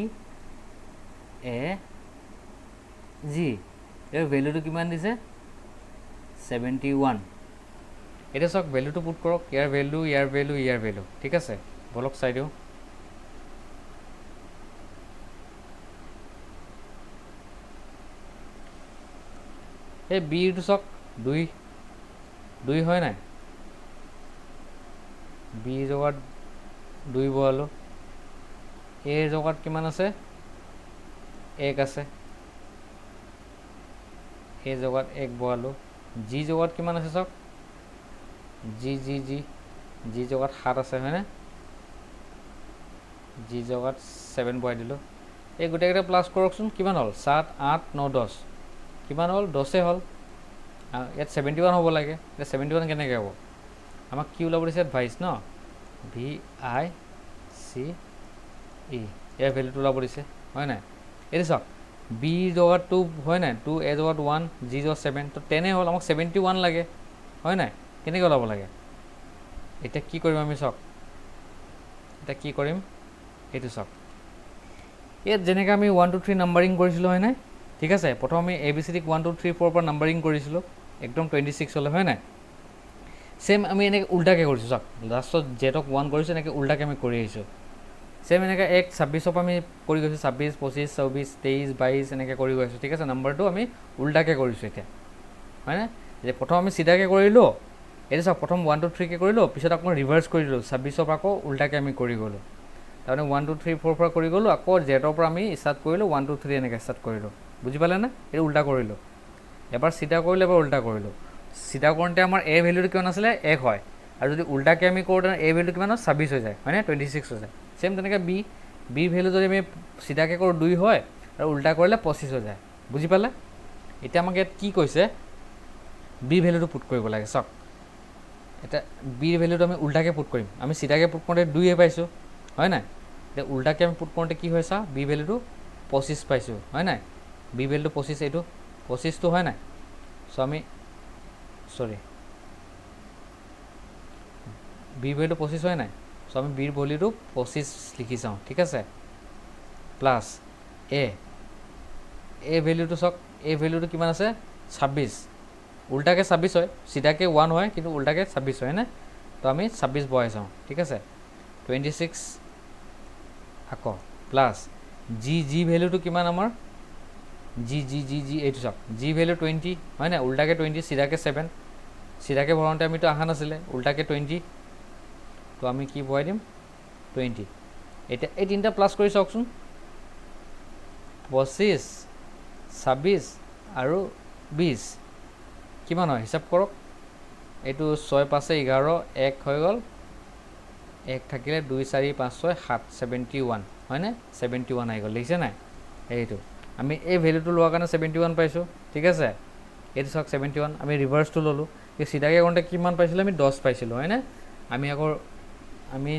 এ জি, এই ভেলুটো কিমান দিছে, 71। এতিয়া চাওক ভেলুটো পুট কৰক, ইয়াৰ ভেলু, ইয়াৰ ভেলু, ইয়াৰ ভেলু, ঠিক আছে। বলক চাই দিওঁ, এই বিটো চাওক 2 2 হয় নাই বি জগাত 2 বহালোঁ এ জগাত কিমান আছে 1 আছে এ জগাত 1 বহালোঁ জি জগাত কিমান আছে চাওক জি জি জি জি জগাত 7 আছে হয়নে জি জগাত 7 বহাই দিলোঁ এই গোটেইকেইটা প্লাছ কৰকচোন কিমান হ'ল 7 8 9 10 কিমান হ'ল 10 হ'ল ইয়াত 71 হ'ব লাগে এতিয়া 71 কেনেকৈ হ'ব আমাক কি ওলাব দিছে 22 ন ভি আই চি ই ইয়াৰ ভেলুটো ওলাব দিছে হয় নাই এইটো চাওক বি জগাত 2 হয় নাই 2 এ জগাত 1 জি জগাত 7 তো 10 হ'ল আমাক 71 লাগে হয় নাই কেনেকৈ ওলাব লাগে এতিয়া কি কৰিম আমি চাওক এতিয়া কি কৰিম এইটো চাওক ইয়াত যেনেকৈ আমি 1 2 3 নাম্বাৰিং কৰিছিলোঁ হয় নাই ঠিক আছে প্ৰথম আমি এ বি চি ডিক 1 2 3 4 পৰা নাম্বাৰিং কৰিছিলোঁ একদম 26 হ'লে হয় নাই সেম আমি এনেকৈ উল্টাকৈ কৰিছোঁ চাওক লাষ্টত জেটক 1 কৰিছোঁ এনেকৈ উল্টাকৈ আমি কৰি আহিছোঁ সেম এনেকৈ 1 26 পৰা আমি কৰি গৈছোঁ 26 25 24 23 22 এনেকৈ কৰি গৈছোঁ ঠিক আছে নাম্বাৰটো আমি উল্টাকৈ কৰিছোঁ এতিয়া হয়নে যে প্ৰথম আমি চিধাকৈ কৰিলোঁ এইটো চাওক প্ৰথম 1 2 3কৈ কৰিলোঁ পিছত আকৌ ৰিভাৰ্ছ কৰি দিলোঁ 26ৰ পৰা আকৌ উল্টাকৈ আমি কৰি গ'লোঁ তাৰমানে 1 2 3 4 পৰা কৰি গ'লোঁ আকৌ জেটৰ পৰা আমি ষ্টাৰ্ট কৰিলোঁ 1 2 3 এনেকৈ ষ্টাৰ্ট কৰিলোঁ বুজি পালে নে এইটো উল্টা কৰিলোঁ এবাৰ চিধা কৰিলোঁ এবাৰ উল্টা কৰিলোঁ চিধা কৰোঁতে আমাৰ এ ভেলুটো কিমান আছিলে 1 হয় আৰু যদি উল্টাকৈ আমি কৰোঁ এ ভেলুটো কিমান হয় 26 হৈ যায় হয়নে 26 হৈ যায় সেম তেনেকৈ বি ভেলু যদি আমি চিধাকৈ কৰোঁ 2 হয় আৰু উল্টা কৰিলে 25 হৈ যায় বুজি পালে এতিয়া আমাক ইয়াত কি কৈছে বি ভেলুটো পুট কৰিব লাগে চাওক এতিয়া বিৰ ভেলুটো আমি উল্টাকৈ পুট কৰিম আমি চিধাকৈ পুট কৰোঁতে 2 পাইছোঁ হয় নাই এতিয়া উল্টাকৈ আমি পুট কৰোঁতে কি হয় চাওঁ বি ভেলুটো 25 পাইছোঁ হয় নাই বি ভেলুটো 25 এইটো 25টো হয় নাই চ' আমি সৰি বি ভেলুটো 25 হয় নাই চ' আমি বিৰ ভেলুটো 25 লিখি চাওঁ ঠিক আছে প্লাছ এ ভেলুটো চাওক এ ভেলুটো কিমান আছে 26 উল্টাকৈ 26 হয় চিধাকৈ 1 হয় কিন্তু উল্টাকৈ 26 হয় নে তো আমি 26 বহাই চাওঁ ঠিক আছে 26 আকৌ প্লাছ জি ভেলুটো কিমান আমাৰ জি এইটো চাওক জি ভেলু 20 হয় নাই উল্টাকৈ 20 চিধাকৈ 7 চিধাকৈ ভৰাওঁতে আমিতো অহা নাছিলে উল্টাকৈ 20 তো আমি কি বহাই দিম 20 এতিয়া এই তিনিটা প্লাছ কৰি চাওকচোন 25 26 আৰু 20 কিমান হয় হিচাপ কৰক এইটো 6 5 11 1 হৈ গ'ল 1 থাকিলে 2 4 5 6 7 71 হয়নে 71 আহি গ'ল দেখিছে নাই এইটো আমি এই ভেলুটো লোৱাৰ কাৰণে 71 পাইছোঁ ঠিক আছে এইটো চাওক 71 আমি ৰিভাৰ্ছটো ল'লোঁ এই চিধাকৈ কৰোঁতে কিমান পাইছিলোঁ আমি 10 পাইছিলোঁ হয়নে আমি আকৌ আমি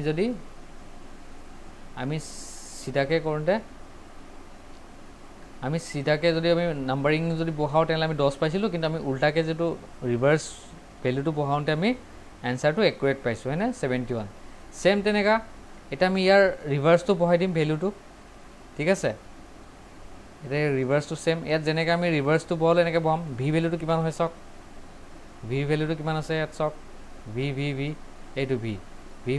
চিধাকৈ কৰোঁতে আমি চিধাকৈ যদি আমি নাম্বাৰিং যদি বহাওঁ তেনেহ'লে আমি 10 পাইছিলোঁ কিন্তু আমি উল্টাকৈ যিটো ৰিভাৰ্ছ ভেলুটো বহাওঁতে আমি এনচাৰটো একুৰেট পাইছোঁ হয়নে 71 সেম তেনেকুৱা এতিয়া আমি ইয়াৰ ৰিভাৰ্ছটো বহাই দিম ভেলুটো ঠিক আছে এতিয়া ৰিভাৰ্ছটো সেম ইয়াত যেনেকৈ আমি ৰিভাৰ্ছটো বহালোঁ এনেকৈ বহাম ভি ভেলুটো কিমান হয় চাওক ভি ভেলুটো কিমান আছে ইয়াত চাওক ভি এইটো ভি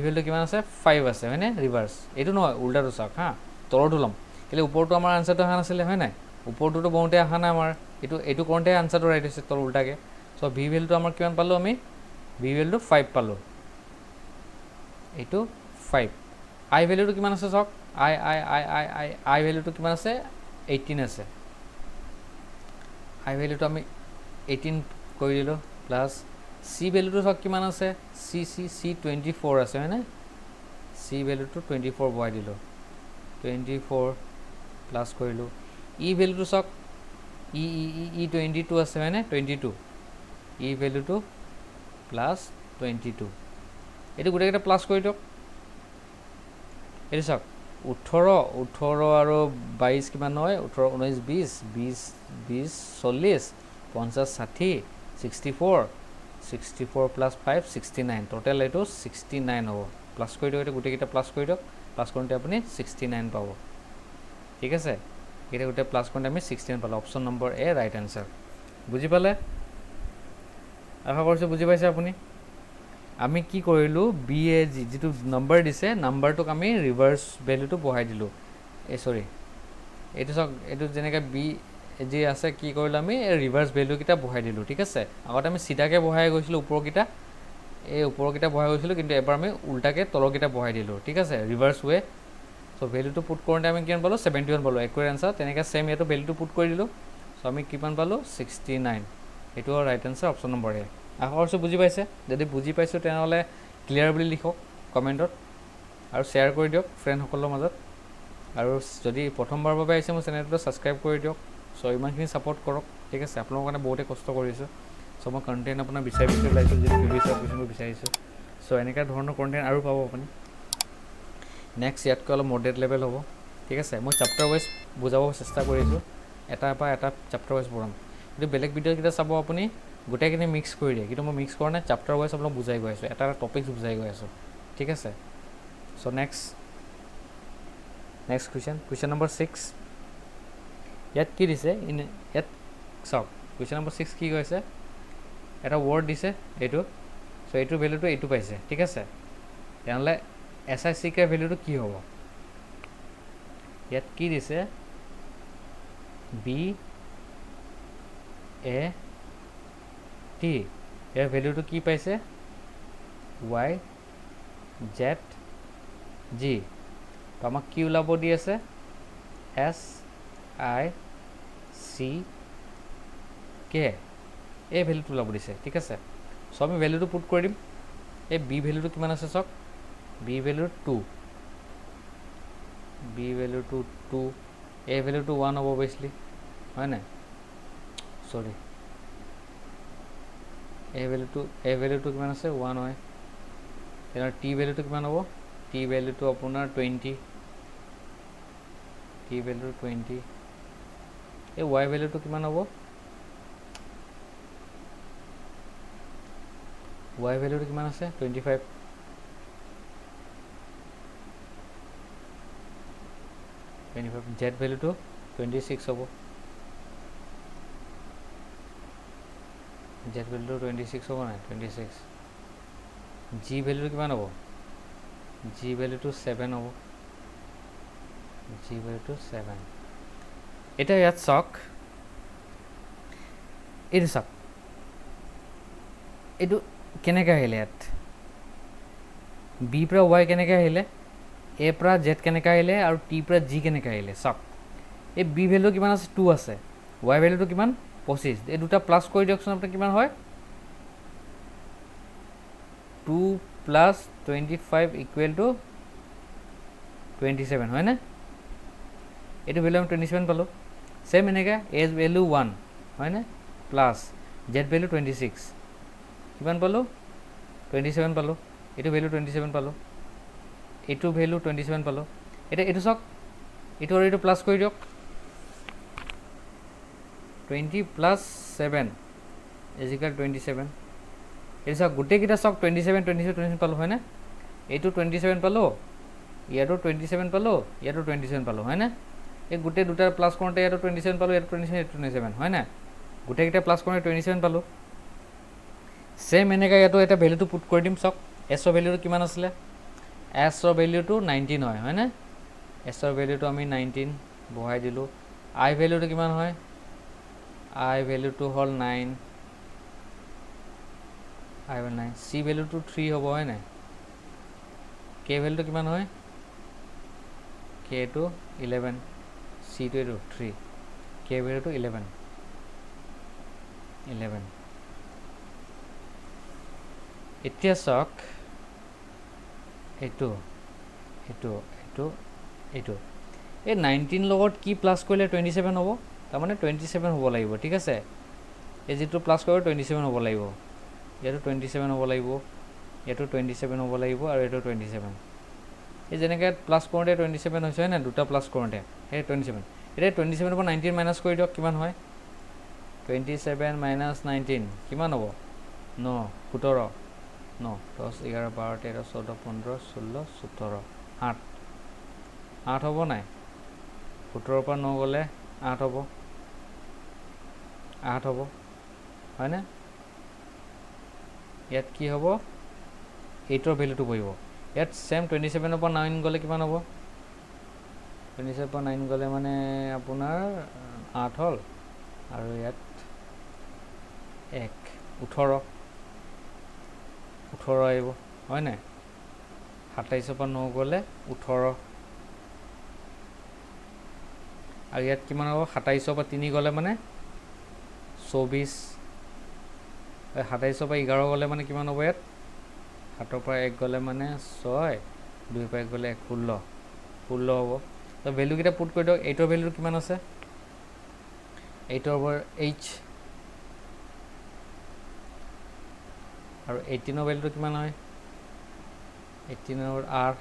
ভেলুটো কিমান আছে 5 আছে হয়নে ৰিভাৰ্ছ এইটো নহয় উল্টাটো চাওক হা তলৰটো ল'ম কেলৈ ওপৰটো আমাৰ আনচাৰটো অহা নাছিলে হয় নাই ওপৰটোতো বহোঁতে অহা নাই আমাৰ এইটো কৰোঁতে আনচাৰটো ৰাইট হৈছে তল উল্টাকৈ চ' ভি ভেলুটো আমাৰ কিমান পালোঁ আমি ভি ভেলুটো 5 পালোঁ এইটো 5 আই ভেলুটো কিমান আছে চাওক আই ভেলুটো কিমান আছে 18 আছে আই ভেলুটো আমি 18 কৰি দিলোঁ প্লাছ চি ভেলুটো চাওক কিমান আছে চি 24 আছে হয়নে চি ভেলুটো 24 বহাই দিলোঁ 24 প্লাছ কৰিলোঁ ই ভেলুটো চাওক ই 22 আছে হয়নে 22 ই ভেলুটো প্লাছ 22 এইটো গোটেইকেইটা প্লাছ কৰি দিয়ক এইটো চাওক 18 আৰু 22 কিমান হয় 18 19 20 40 50 60 64 প্লাছ 5 69 টোটেল এইটো 69 হ'ব প্লাছ কৰি দিয়ক এইটো গোটেইকেইটা প্লাছ কৰি দিয়ক প্লাছ কৰোঁতে আপুনি 69 পাব ঠিক আছে এতিয়া গোটেই প্লাছ কৰোঁতে আমি 69 পালোঁ option number A right answer বুজি পালে আশা কৰিছোঁ বুজি পাইছে আপুনি আমি কি কৰিলোঁ বি এ যিটো নম্বৰ দিছে নাম্বাৰটোক আমি ৰিভাৰ্ছ ভেলুটো বহাই দিলোঁ এইটো চাওক এইটো যেনেকৈ যি আছে কি কৰিলোঁ আমি ৰিভাৰ্ছ ভেলুকেইটা বহাই দিলোঁ ঠিক আছে আগতে আমি চিধাকৈ বহাই গৈছিলোঁ ওপৰকেইটা এই ওপৰকেইটা বহাই গৈছিলোঁ কিন্তু এবাৰ আমি উল্টাকৈ তলৰকেইটা বহাই দিলোঁ ঠিক আছে ৰিভাৰ্ছ ৱে চ' ভেলুটো পুট কৰোঁতে আমি কিমান পালোঁ 71 পালোঁ একুৰেট এনচাৰ তেনেকৈ ছেম ইয়াতো ভেলুটো পুট কৰি দিলোঁ চ' আমি কিমান পালোঁ 69 এইটো ৰাইট এনচাৰ অপশ্যন নম্বৰ এ আশা কৰিছোঁ বুজি পাইছে যদি বুজি পাইছোঁ তেনেহ'লে ক্লিয়াৰ বুলি লিখক কমেণ্টত আৰু শ্বেয়াৰ কৰি দিয়ক ফ্ৰেণ্ডসকলৰ মাজত আৰু যদি প্ৰথমবাৰৰ বাবে আহিছে মোৰ চেনেলটো ছাবস্ক্ৰাইব কৰি দিয়ক চ' ইমানখিনি ছাপৰ্ট কৰক ঠিক আছে আপোনালোকৰ কাৰণে বহুতে কষ্ট কৰিছোঁ চ' মই কণ্টেণ্ট আপোনাৰ বিচাৰি ওলাইছোঁ যিটো প্ৰিভিয়াছ কুৱেশ্যনবোৰ বিচাৰিছোঁ চ' এনেকুৱা ধৰণৰ কণ্টেণ্ট আৰু পাব আপুনি নেক্সট ইয়াতকৈ অলপ মডাৰেট লেভেল হ'ব ঠিক আছে মই চেপ্টাৰ ৱাইজ বুজাব চেষ্টা কৰিছোঁ এটা চেপ্টাৰ ৱাইজ পঢ়াম কিন্তু বেলেগ ভিডিঅ'কেইটা চাব আপুনি গোটেইখিনি মিক্স কৰি দিয়ে কিন্তু মই মিক্স কৰা নাই চেপ্টাৰ ৱাইজ আপোনাক বুজাই গৈ আছোঁ এটা টপিকছ বুজাই গৈ আছোঁ ঠিক আছে চ' নেক্সট কুৱেশ্যন নম্বৰ 6 ইয়াত কি দিছে ইয়াত চাওক কুৱেশ্যন নম্বৰ 6 কি কৈছে এটা ৱৰ্ড দিছে এইটো চ' এইটোৰ ভেলুটো এইটো পাইছে ঠিক আছে তেনেহ'লে SICK ভেলুটো কি হ'ব ইয়াত কি দিছে BAT ইয়াৰ ভেলুটো কি পাইছে YZG তো আমাক কি ওলাব দি আছে SICK এই ভেলুটো ওলাব দিছে ঠিক আছে চ' আমি ভেলুটো পুট কৰি দিম এই B ভেলুটো কিমান আছে চাওক B ভেলু 2 B ভেলুটো 2 A ভেলুটো 1 হ'ব অবভিয়াছলি হয় নাই সৰি A ভেলুটো কিমান আছে 1 হয় তেনে T ভেলুটো কিমান হ'ব T ভেলুটো আপোনাৰ 20 T ভেলুটো 20 এই Y ভেলুটো কিমান হ'ব Y ভেলুটো কিমান আছে 25 Z ভেলুটো 26 হ'ব Z ভেলুটো 26 হ'ব নাই 26 G ভেলুটো কিমান হ'ব G ভেলুটো 7 হ'ব G ভেলুটো 7 এতিয়া ইয়াত চাওক এইটো চাওক এইটো কেনেকৈ আহিলে ইয়াত B পৰা Y কেনেকৈ আহিলে A পৰা Z কেনেকৈ আহিলে আৰু T পৰা G কেনেকৈ আহিলে চাওক এই B ভেলু কিমান আছে 2 আছে Y ভেলুটো কিমান 25 এই দুটা প্লাছ কৰি দিয়কচোন আপোনাৰ কিমান হয় 2 প্লাছ 25 ইকুৱেল টু 27 হয়নে এইটো ভেলু আমি 27 পালোঁ ছেম এনেকৈ A ভেলু 1 হয়নে প্লাছ Z ভেলু 26 কিমান পালোঁ 27 পালোঁ এইটো ভেলু 27 পালোঁ এইটো ভেলু 27 পালোঁ এতিয়া এইটো চাওক এইটো আৰু এইটো প্লাছ কৰি দিয়ক 20 প্লাছ 7 ইজিকেল 27 এইটো চাওক গোটেইকেইটা চাওক 27 পালোঁ হয়নে এইটো 27 পালোঁ ইয়াতো 27 পালোঁ ইয়াতো 27 পালোঁ হয়নে এই গোটেই দুটা প্লাছ কৰোঁতে ইয়াতো 27 পালোঁ ইয়াতো 27 হয়নে গোটেইকেইটা প্লাছ কৰোঁতে 27 পালোঁ ছেম এনেকৈ ইয়াতো এটা ভেলুটো পুট কৰি দিম চাওক এছৰ ভেলুটো কিমান আছিলে এছৰ ভেলুটো 19 হয় হয়নে এছৰ ভেলুটো আমি 19 বহাই দিলোঁ আই ভেলুটো কিমান হয় আই ভেলুটো হ'ল 9 আই হ'ল 9 চি ভেলুটো 3 হ'ব হয় নাই কে ভেলুটো কিমান হয় কেটো 11 চিটো এইটো 3 কে ভেলুটো 11 এতিয়া চাওক এইটো এই 19 লগত কি প্লাছ কৰিলে 27 হ'ব তাৰমানে 27 হ'ব লাগিব ঠিক আছে এই যিটো প্লাছ কৰিব 27 হ'ব লাগিব ইয়াতো 27 হ'ব লাগিব ইয়াতো 27 হ'ব লাগিব আৰু এইটো 27 এই যেনেকৈ প্লাছ কৰোঁতে 27 হৈছে হয় নাই দুটা প্লাছ কৰোঁতে সেই 27 এতিয়া 27 পৰা 19 মাইনাছ কৰি দিয়ক কিমান হয় 27 মাইনাছ 19 কিমান হ'ব 9 17 9 10 11 12 13 14 15 16 17 8 হ'ব নাই 17 পৰা 9 গ'লে 8 হ'ব হয়নে ইয়াত কি হ'ব 8ৰ ভেলুটো বহিব ইয়াত ছেম 27 পৰা 9 গ'লে কিমান হ'ব 27 পৰা 9 গ'লে মানে আপোনাৰ 8 হ'ল আৰু ইয়াত 1 18 আহিব হয় নাই 27 পৰা 9 গ'লে 18 আৰু ইয়াত কিমান হ'ব 27 পৰা 3 গ'লে মানে 24 27 পৰা 11 গ'লে মানে কিমান হ'ব ইয়াত 7 পৰা 1 গ'লে মানে 6 2 পৰা 1 গ'লে 16 হ'ব তো ভেলুকেইটা পুট কৰি দিয়ক 8ৰ ভেলু কিমান আছে 8 over h আৰু 18ৰ ভেলুটো কিমান হয় 18 over r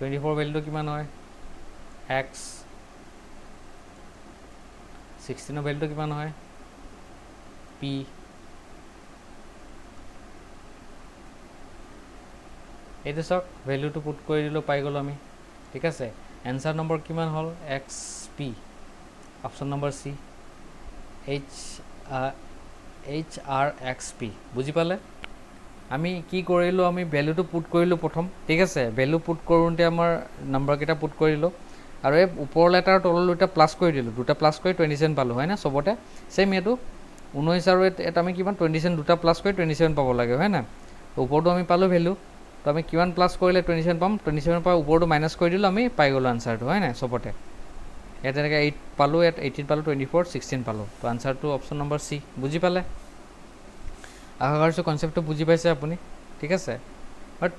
24 ভেলুটো কিমান হয় x 16ৰ ভেলুটো কিমান হয় p এইটো চাওক ভেলুটো পুট কৰি দিলোঁ পাই গ'লোঁ আমি ঠিক আছে এনসাৰ নম্বৰ কিমান হ'ল xp option number c hrxp বুজি পালে আমি কি কৰিলোঁ আমি ভেলুটো পুট কৰিলোঁ প্ৰথম ঠিক আছে ভেলু পুট কৰোঁতে আমাৰ নম্বৰকেইটা পুট কৰিলোঁ আৰু এই ওপৰ লেটাৰ তলৰ দুটা প্লাছ কৰি দিলোঁ দুটা প্লাছ কৰি 27 পালোঁ হয় না চবতে ছেম এইটো 19 আৰু এটা আমি কিমান 27 দুটা প্লাছ কৰি 27 পাব লাগে হয় না ওপৰটো আমি পালোঁ ভেলু তো আমি কিমান প্লাছ কৰিলে 27 পাম 27 পৰা ওপৰটো মাইনাছ কৰি দিলোঁ আমি পাই গ'লোঁ আনচাৰটো হয় নাই চবতে ইয়াত এনেকৈ 8 পালোঁ ইয়াত 18 পালোঁ 24 16 পালোঁ তো আনচাৰটো অপশ্যন নম্বৰ চি বুজি পালে আশা কৰিছোঁ কনচেপ্টটো বুজি পাইছে আপুনি ঠিক আছে বাট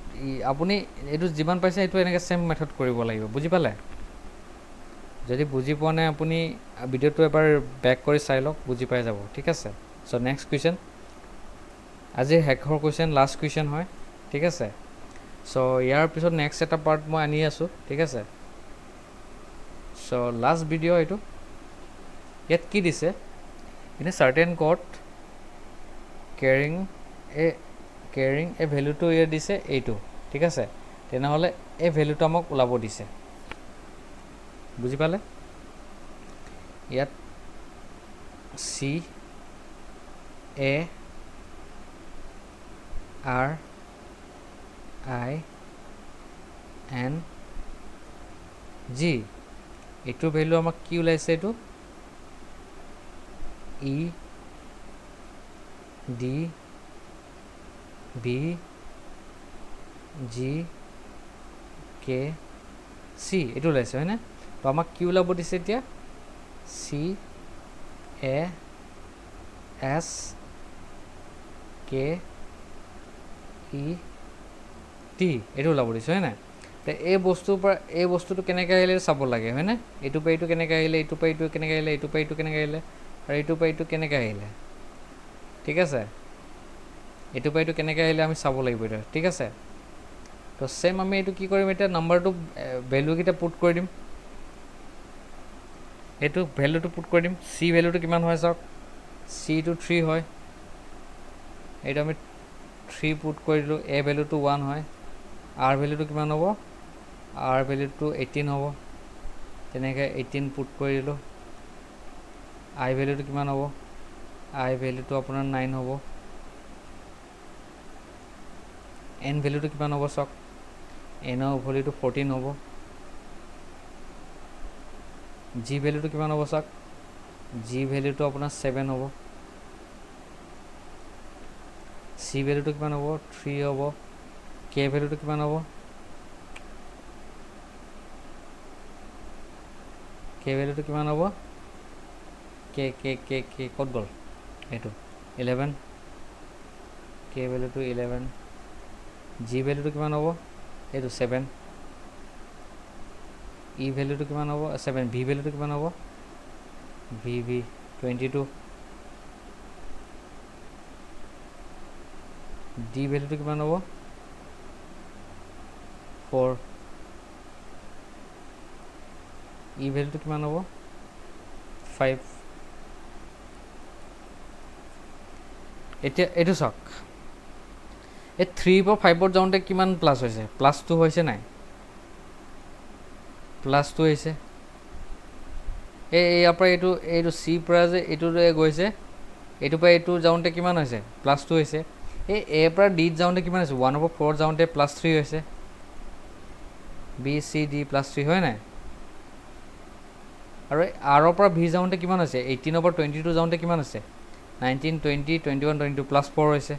আপুনি এইটো যিমান পাইছে এইটো এনেকৈ ছেম মেথড কৰিব লাগিব বুজি পালে যদি বুজি পোৱা নাই আপুনি ভিডিঅ'টো এবাৰ বেক কৰি চাই লওক বুজি পাই যাব ঠিক আছে চ' নেক্সট কুৱেশ্যন আজিৰ শেষৰ কুৱেশ্যন লাষ্ট কুৱেশ্যন হয় ঠিক আছে চ' ইয়াৰ পিছত নেক্সট এটা পাৰ্ট মই আনি আছোঁ ঠিক আছে চ' লাষ্ট ভিডিঅ' এইটো ইয়াত কি দিছে in a certain code carrying a ভেলুটো ইয়াত দিছে এইটো ঠিক আছে তেনেহ'লে এই ভেলুটো আমাক ওলাব দিছে বুজি পালে ইয়াত C A R I N G এইটো ভেলু আমাক কি ওলাইছে এইটো ই ডি বি জি কে চি এইটো ওলাইছে হয়নে তো আমাক কি ওলাব দিছে এতিয়া চি এ এছ কে ই টি এইটো ওলাব দিছে হয় নাই তো এই বস্তুৰ পৰা এই বস্তুটো কেনেকৈ আহিলে চাব লাগে হয়নে এইটো পৰা এইটো কেনেকৈ আহিলে এইটো পৰা এইটো কেনেকৈ আহিলে এইটো পৰা এইটো কেনেকৈ আহিলে আৰু এইটো পৰা এইটো কেনেকৈ আহিলে ঠিক আছে এইটো পৰা এইটো কেনেকৈ আহিলে আমি চাব লাগিব এতিয়া ঠিক আছে তো ছেম আমি এইটো কি কৰিম এতিয়া নাম্বাৰটো ভেলুকেইটা পুট কৰি দিম এইটো ভেলুটো পুট কৰি দিম চি ভেলুটো কিমান হয় চাওক চিটো 3 হয় এইটো আমি 3 পুট কৰি দিলোঁ এ ভেলুটো 1 হয় আৰ ভেলুটো কিমান হ'ব আৰ ভেলুটো 18 হ'ব তেনেকৈ 18 পুট কৰি দিলোঁ আই ভেলুটো কিমান হ'ব আই ভেলুটো আপোনাৰ 9 হ'ব এন ভেলুটো কিমান হ'ব চাওক এনৰ ভেলুটো 14 হ'ব জি ভেলুটো কিমান হ'ব চাওক জি ভেলুটো আপোনাৰ 7 হ'ব চি ভেলুটো কিমান হ'ব 3 হ'ব কে ভেলুটো কিমান হ'ব কে ভেলুটো কিমান হ'ব কে কে কে কে ক'ত গ'ল এইটো 11 কে ভেলুটো 11 জি ভেলুটো কিমান হ'ব এইটো 7 ই ভেলুটো কিমান হ'ব 7 ভি ভেলুটো কিমান হ'ব ভি 22 ডি ভেলুটো কিমান হ'ব 4 ই ভেলুটো কিমান হ'ব 5 এতিয়া এইটো চাওক এই 3 পৰা 5ত যাওঁতে কিমান প্লাছ হৈছে প্লাছ 2 হৈছে নাই প্লাছ 2 হৈছে ইয়াৰ পৰা এইটো চিৰ পৰা যে এইটো গৈছে এইটোৰ পৰা এইটো যাওঁতে কিমান হৈছে প্লাছ 2 হৈছে এৰ পৰা ডিত যাওঁতে কিমান হৈছে 1/4 যাওঁতে প্লাছ 3 হৈছে বি চি ডি প্লাছ 3 হয় নাই আৰু আৰৰ পৰা ভি যাওঁতে কিমান হৈছে 18ৰ পৰা 22 যাওঁতে কিমান হৈছে 19 20 21 22 প্লাছ 4 হৈছে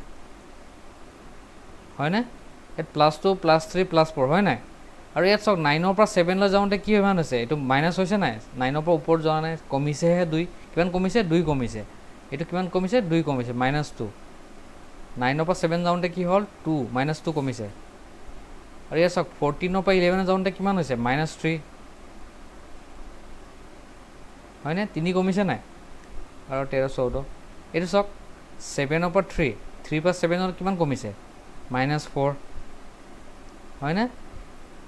হয়নে ইয়াত প্লাছ 2 প্লাছ 3 প্লাছ 4 হয় নাই আৰু ইয়াত চাওক 9ৰ পৰা 7লৈ যাওঁতে কি কিমান হৈছে এইটো মাইনাছ হৈছে নাই 9ৰ পৰা ওপৰত যোৱা নাই কমিছেহে 2 কিমান কমিছে 2 কমিছে এইটো কিমান কমিছে 2 কমিছে -2 9ৰ পৰা 7 যাওঁতে কি হ'ল 2 -2 কমিছে আৰু ইয়াত চাওক 14ৰ পৰা 11 যাওঁতে কিমান হৈছে -3 হয়নে 3 কমিছে নাই আৰু 13 14 এইটো চাওক 7ৰ পৰা 3 পৰা 7ৰ কিমান কমিছে -4 হয়নে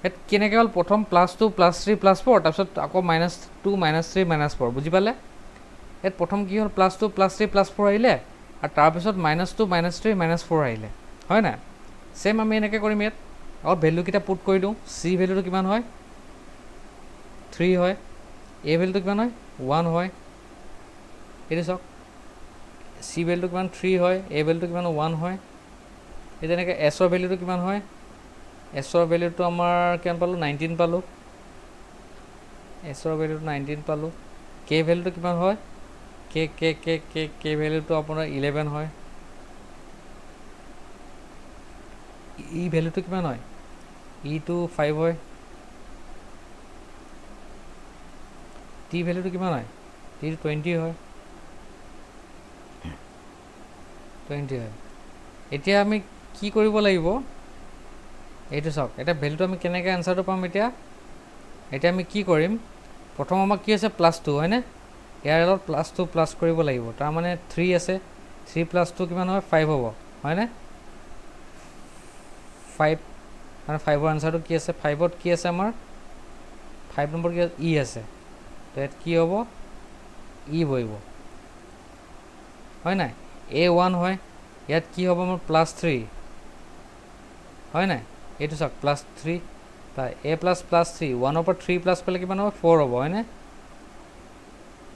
ইয়াত কেনেকৈ হ'ল প্ৰথম +2 +3 +4 তাৰপিছত আকৌ -2 -3 -4 বুজি পালে ইয়াত প্ৰথম কি হ'ল +2 +3 +4 আহিলে আৰু তাৰপিছত -2 -3 -4 আহিলে হয় নাই ছেম আমি এনেকৈ কৰিম ইয়াত আৰু ভেলুকেইটা পুট কৰি দিওঁ চি ভেলুটো কিমান হয় 3 হয় এ ভেলুটো কিমান হয় 1 হয় এইটো চাওক চি ভেলুটো কিমান 3 হয় এ ভেলুটো কিমান 1 হয় এই তেনেকৈ এছৰ ভেলুটো কিমান হয় এছৰ ভেলুটো আমাৰ কিমান পালোঁ 19 পালোঁ এছৰ ভেলুটো 19 পালোঁ কে ভেলুটো কিমান হয় কে ভেলুটো আপোনাৰ 11 হয় ই ভেলুটো কিমান হয় ইটো 5 হয় টি ভেলুটো কিমান হয় টিটো 20 হয় 20 হয় এতিয়া আমি কি কৰিব লাগিব এইটো চাওক এতিয়া ভেলুটো আমি কেনেকৈ এনচাৰটো পাম এতিয়া আমি কি কৰিম প্ৰথম আমাক কি আছে +2 হয়নে ইয়াৰ লগত +2 প্লাছ কৰিব লাগিব তাৰমানে 3 আছে 3 + 2 কিমান হয় 5 হ'ব হয়নে 5 মানে 5ৰ এনচাৰটো কি আছে 5ত কি আছে আমাৰ 5 নম্বৰ কি ই আছে তো ইয়াত কি হ'ব ই বহিব হয় নাই A1 হয় ইয়াত কি হ'ব আমাৰ +3 হয় নাই এইটো চাওক +3 এ প্লাছ +3 1ৰ পৰা 3 প্লাছ কৰিলে কিমান হ'ব 4 হ'ব হয়নে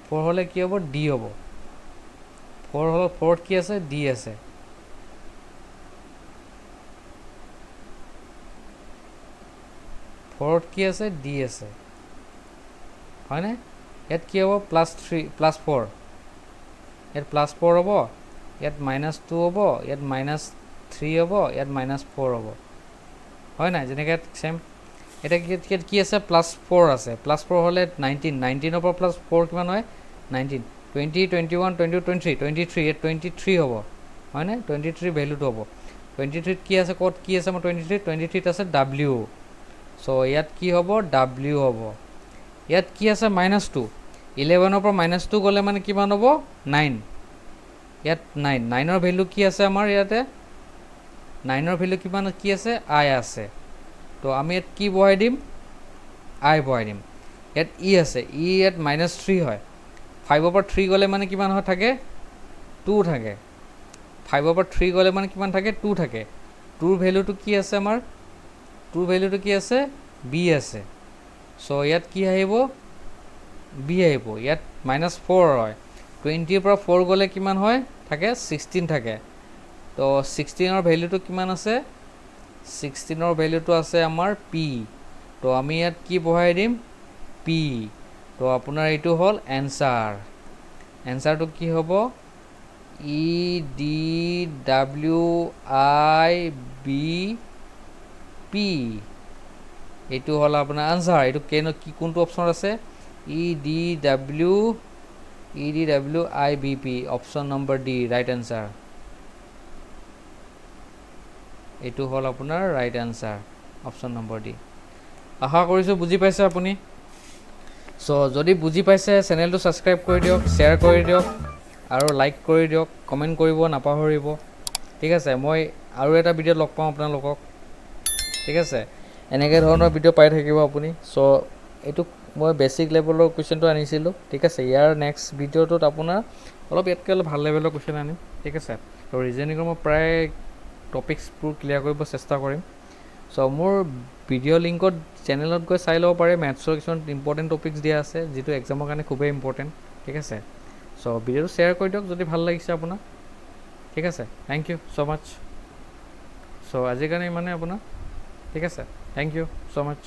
4 হ'লে কি হ'ব ডি হ'ব 4 হ'ব 4ত কি আছে ডি আছে ফ'ৰত কি আছে ডি আছে হয়নে ইয়াত কি হ'ব +3 +4 ইয়াত +4 হ'ব ইয়াত -2 হ'ব ইয়াত -3 হ'ব ইয়াত -4 হ'ব হয় নাই যেনেকৈ ছেম এতিয়া কি আছে +4 আছে +4 হ'লে 19ৰ পৰা +4 কিমান হয় 19 20 21 22 23 23 ইয়াত 23 হ'ব হয়নে 23 ভেলুটো হ'ব 23ত কি আছে ক'ত কি আছে আমাৰ 23ত আছে ডাব্লিউ চ' ইয়াত কি হ'ব ডাব্লিউ হ'ব ইয়াত কি আছে -2 11ৰ পৰা -2 গ'লে মানে কিমান হ'ব 9 ইয়াত 9ৰ ভেলু কি আছে আমাৰ ইয়াতে 9ৰ ভেলু কিমান কি আছে আই আছে তো আমি ইয়াত কি বহাই দিম আই বহাই দিম ইয়াত ই আছে ই ইয়াত -3 হয় 5ৰ পৰা 3 গ'লে মানে কিমান হয় থাকে 2 থাকে 5ৰ পৰা 3 গ'লে মানে কিমান থাকে 2 থাকে 2ৰ ভেলুটো কি আছে আমাৰ 2ৰ ভেলুটো কি আছে বি আছে চ' ইয়াত কি আহিব বি আহিব ইয়াত -4 হয় 20ৰ পৰা 4 গ'লে কিমান হয় থাকে 16 থাকে তো 16ৰ ভেলুটো কিমান আছে 16ৰ ভেলুটো আছে আমাৰ পি তো আমি ইয়াত কি বহাই দিম পি তো আপোনাৰ এইটো হ'ল এনচাৰটো কি হ'ব EDWIBP এইটো হ'ল আপোনাৰ আনচাৰ এইটো কি কোনটো অপশ্যন আছে EDWIBP option number D right answer এইটো হ'ল আপোনাৰ right answer option number D আশা কৰিছোঁ বুজি পাইছে আপুনি চ' যদি বুজি পাইছে চেনেলটো ছাবস্ক্ৰাইব কৰি দিয়ক শ্বেয়াৰ কৰি দিয়ক আৰু লাইক কৰি দিয়ক কমেণ্ট কৰিব নাপাহৰিব ঠিক আছে মই আৰু এটা ভিডিঅ'ত লগ পাওঁ আপোনালোকক ঠিক আছে এনেকৈ ধৰণৰ ভিডিঅ' পাই থাকিব আপুনি চ' এইটো মই বেছিক লেভেলৰ কুৱেশ্যনটো আনিছিলোঁ ঠিক আছে ইয়াৰ নেক্সট ভিডিঅ'টোত আপোনাৰ ইয়াতকৈ অলপ ভাল লেভেলৰ কুৱেশ্যন আনিম ঠিক আছে তো ৰিজনিঙৰ মই প্ৰায় টপিকছবোৰ ক্লিয়াৰ কৰিব চেষ্টা কৰিম চ' মোৰ ভিডিঅ' লিংকত চেনেলত গৈ চাই ল'ব পাৰে মেথছৰ কিছুমান ইম্পৰ্টেণ্ট টপিকছ দিয়া আছে যিটো এক্সামৰ কাৰণে খুবেই ইম্পৰ্টেণ্ট ঠিক আছে চ' ভিডিঅ'টো শ্বেয়াৰ কৰি দিয়ক যদি ভাল লাগিছে আপোনাৰ ঠিক আছে থেংক ইউ ছ' মাছ চ' আজিৰ কাৰণে ইমানে আপোনাৰ ঠিক আছে থেংক ইউ ছ' মাছ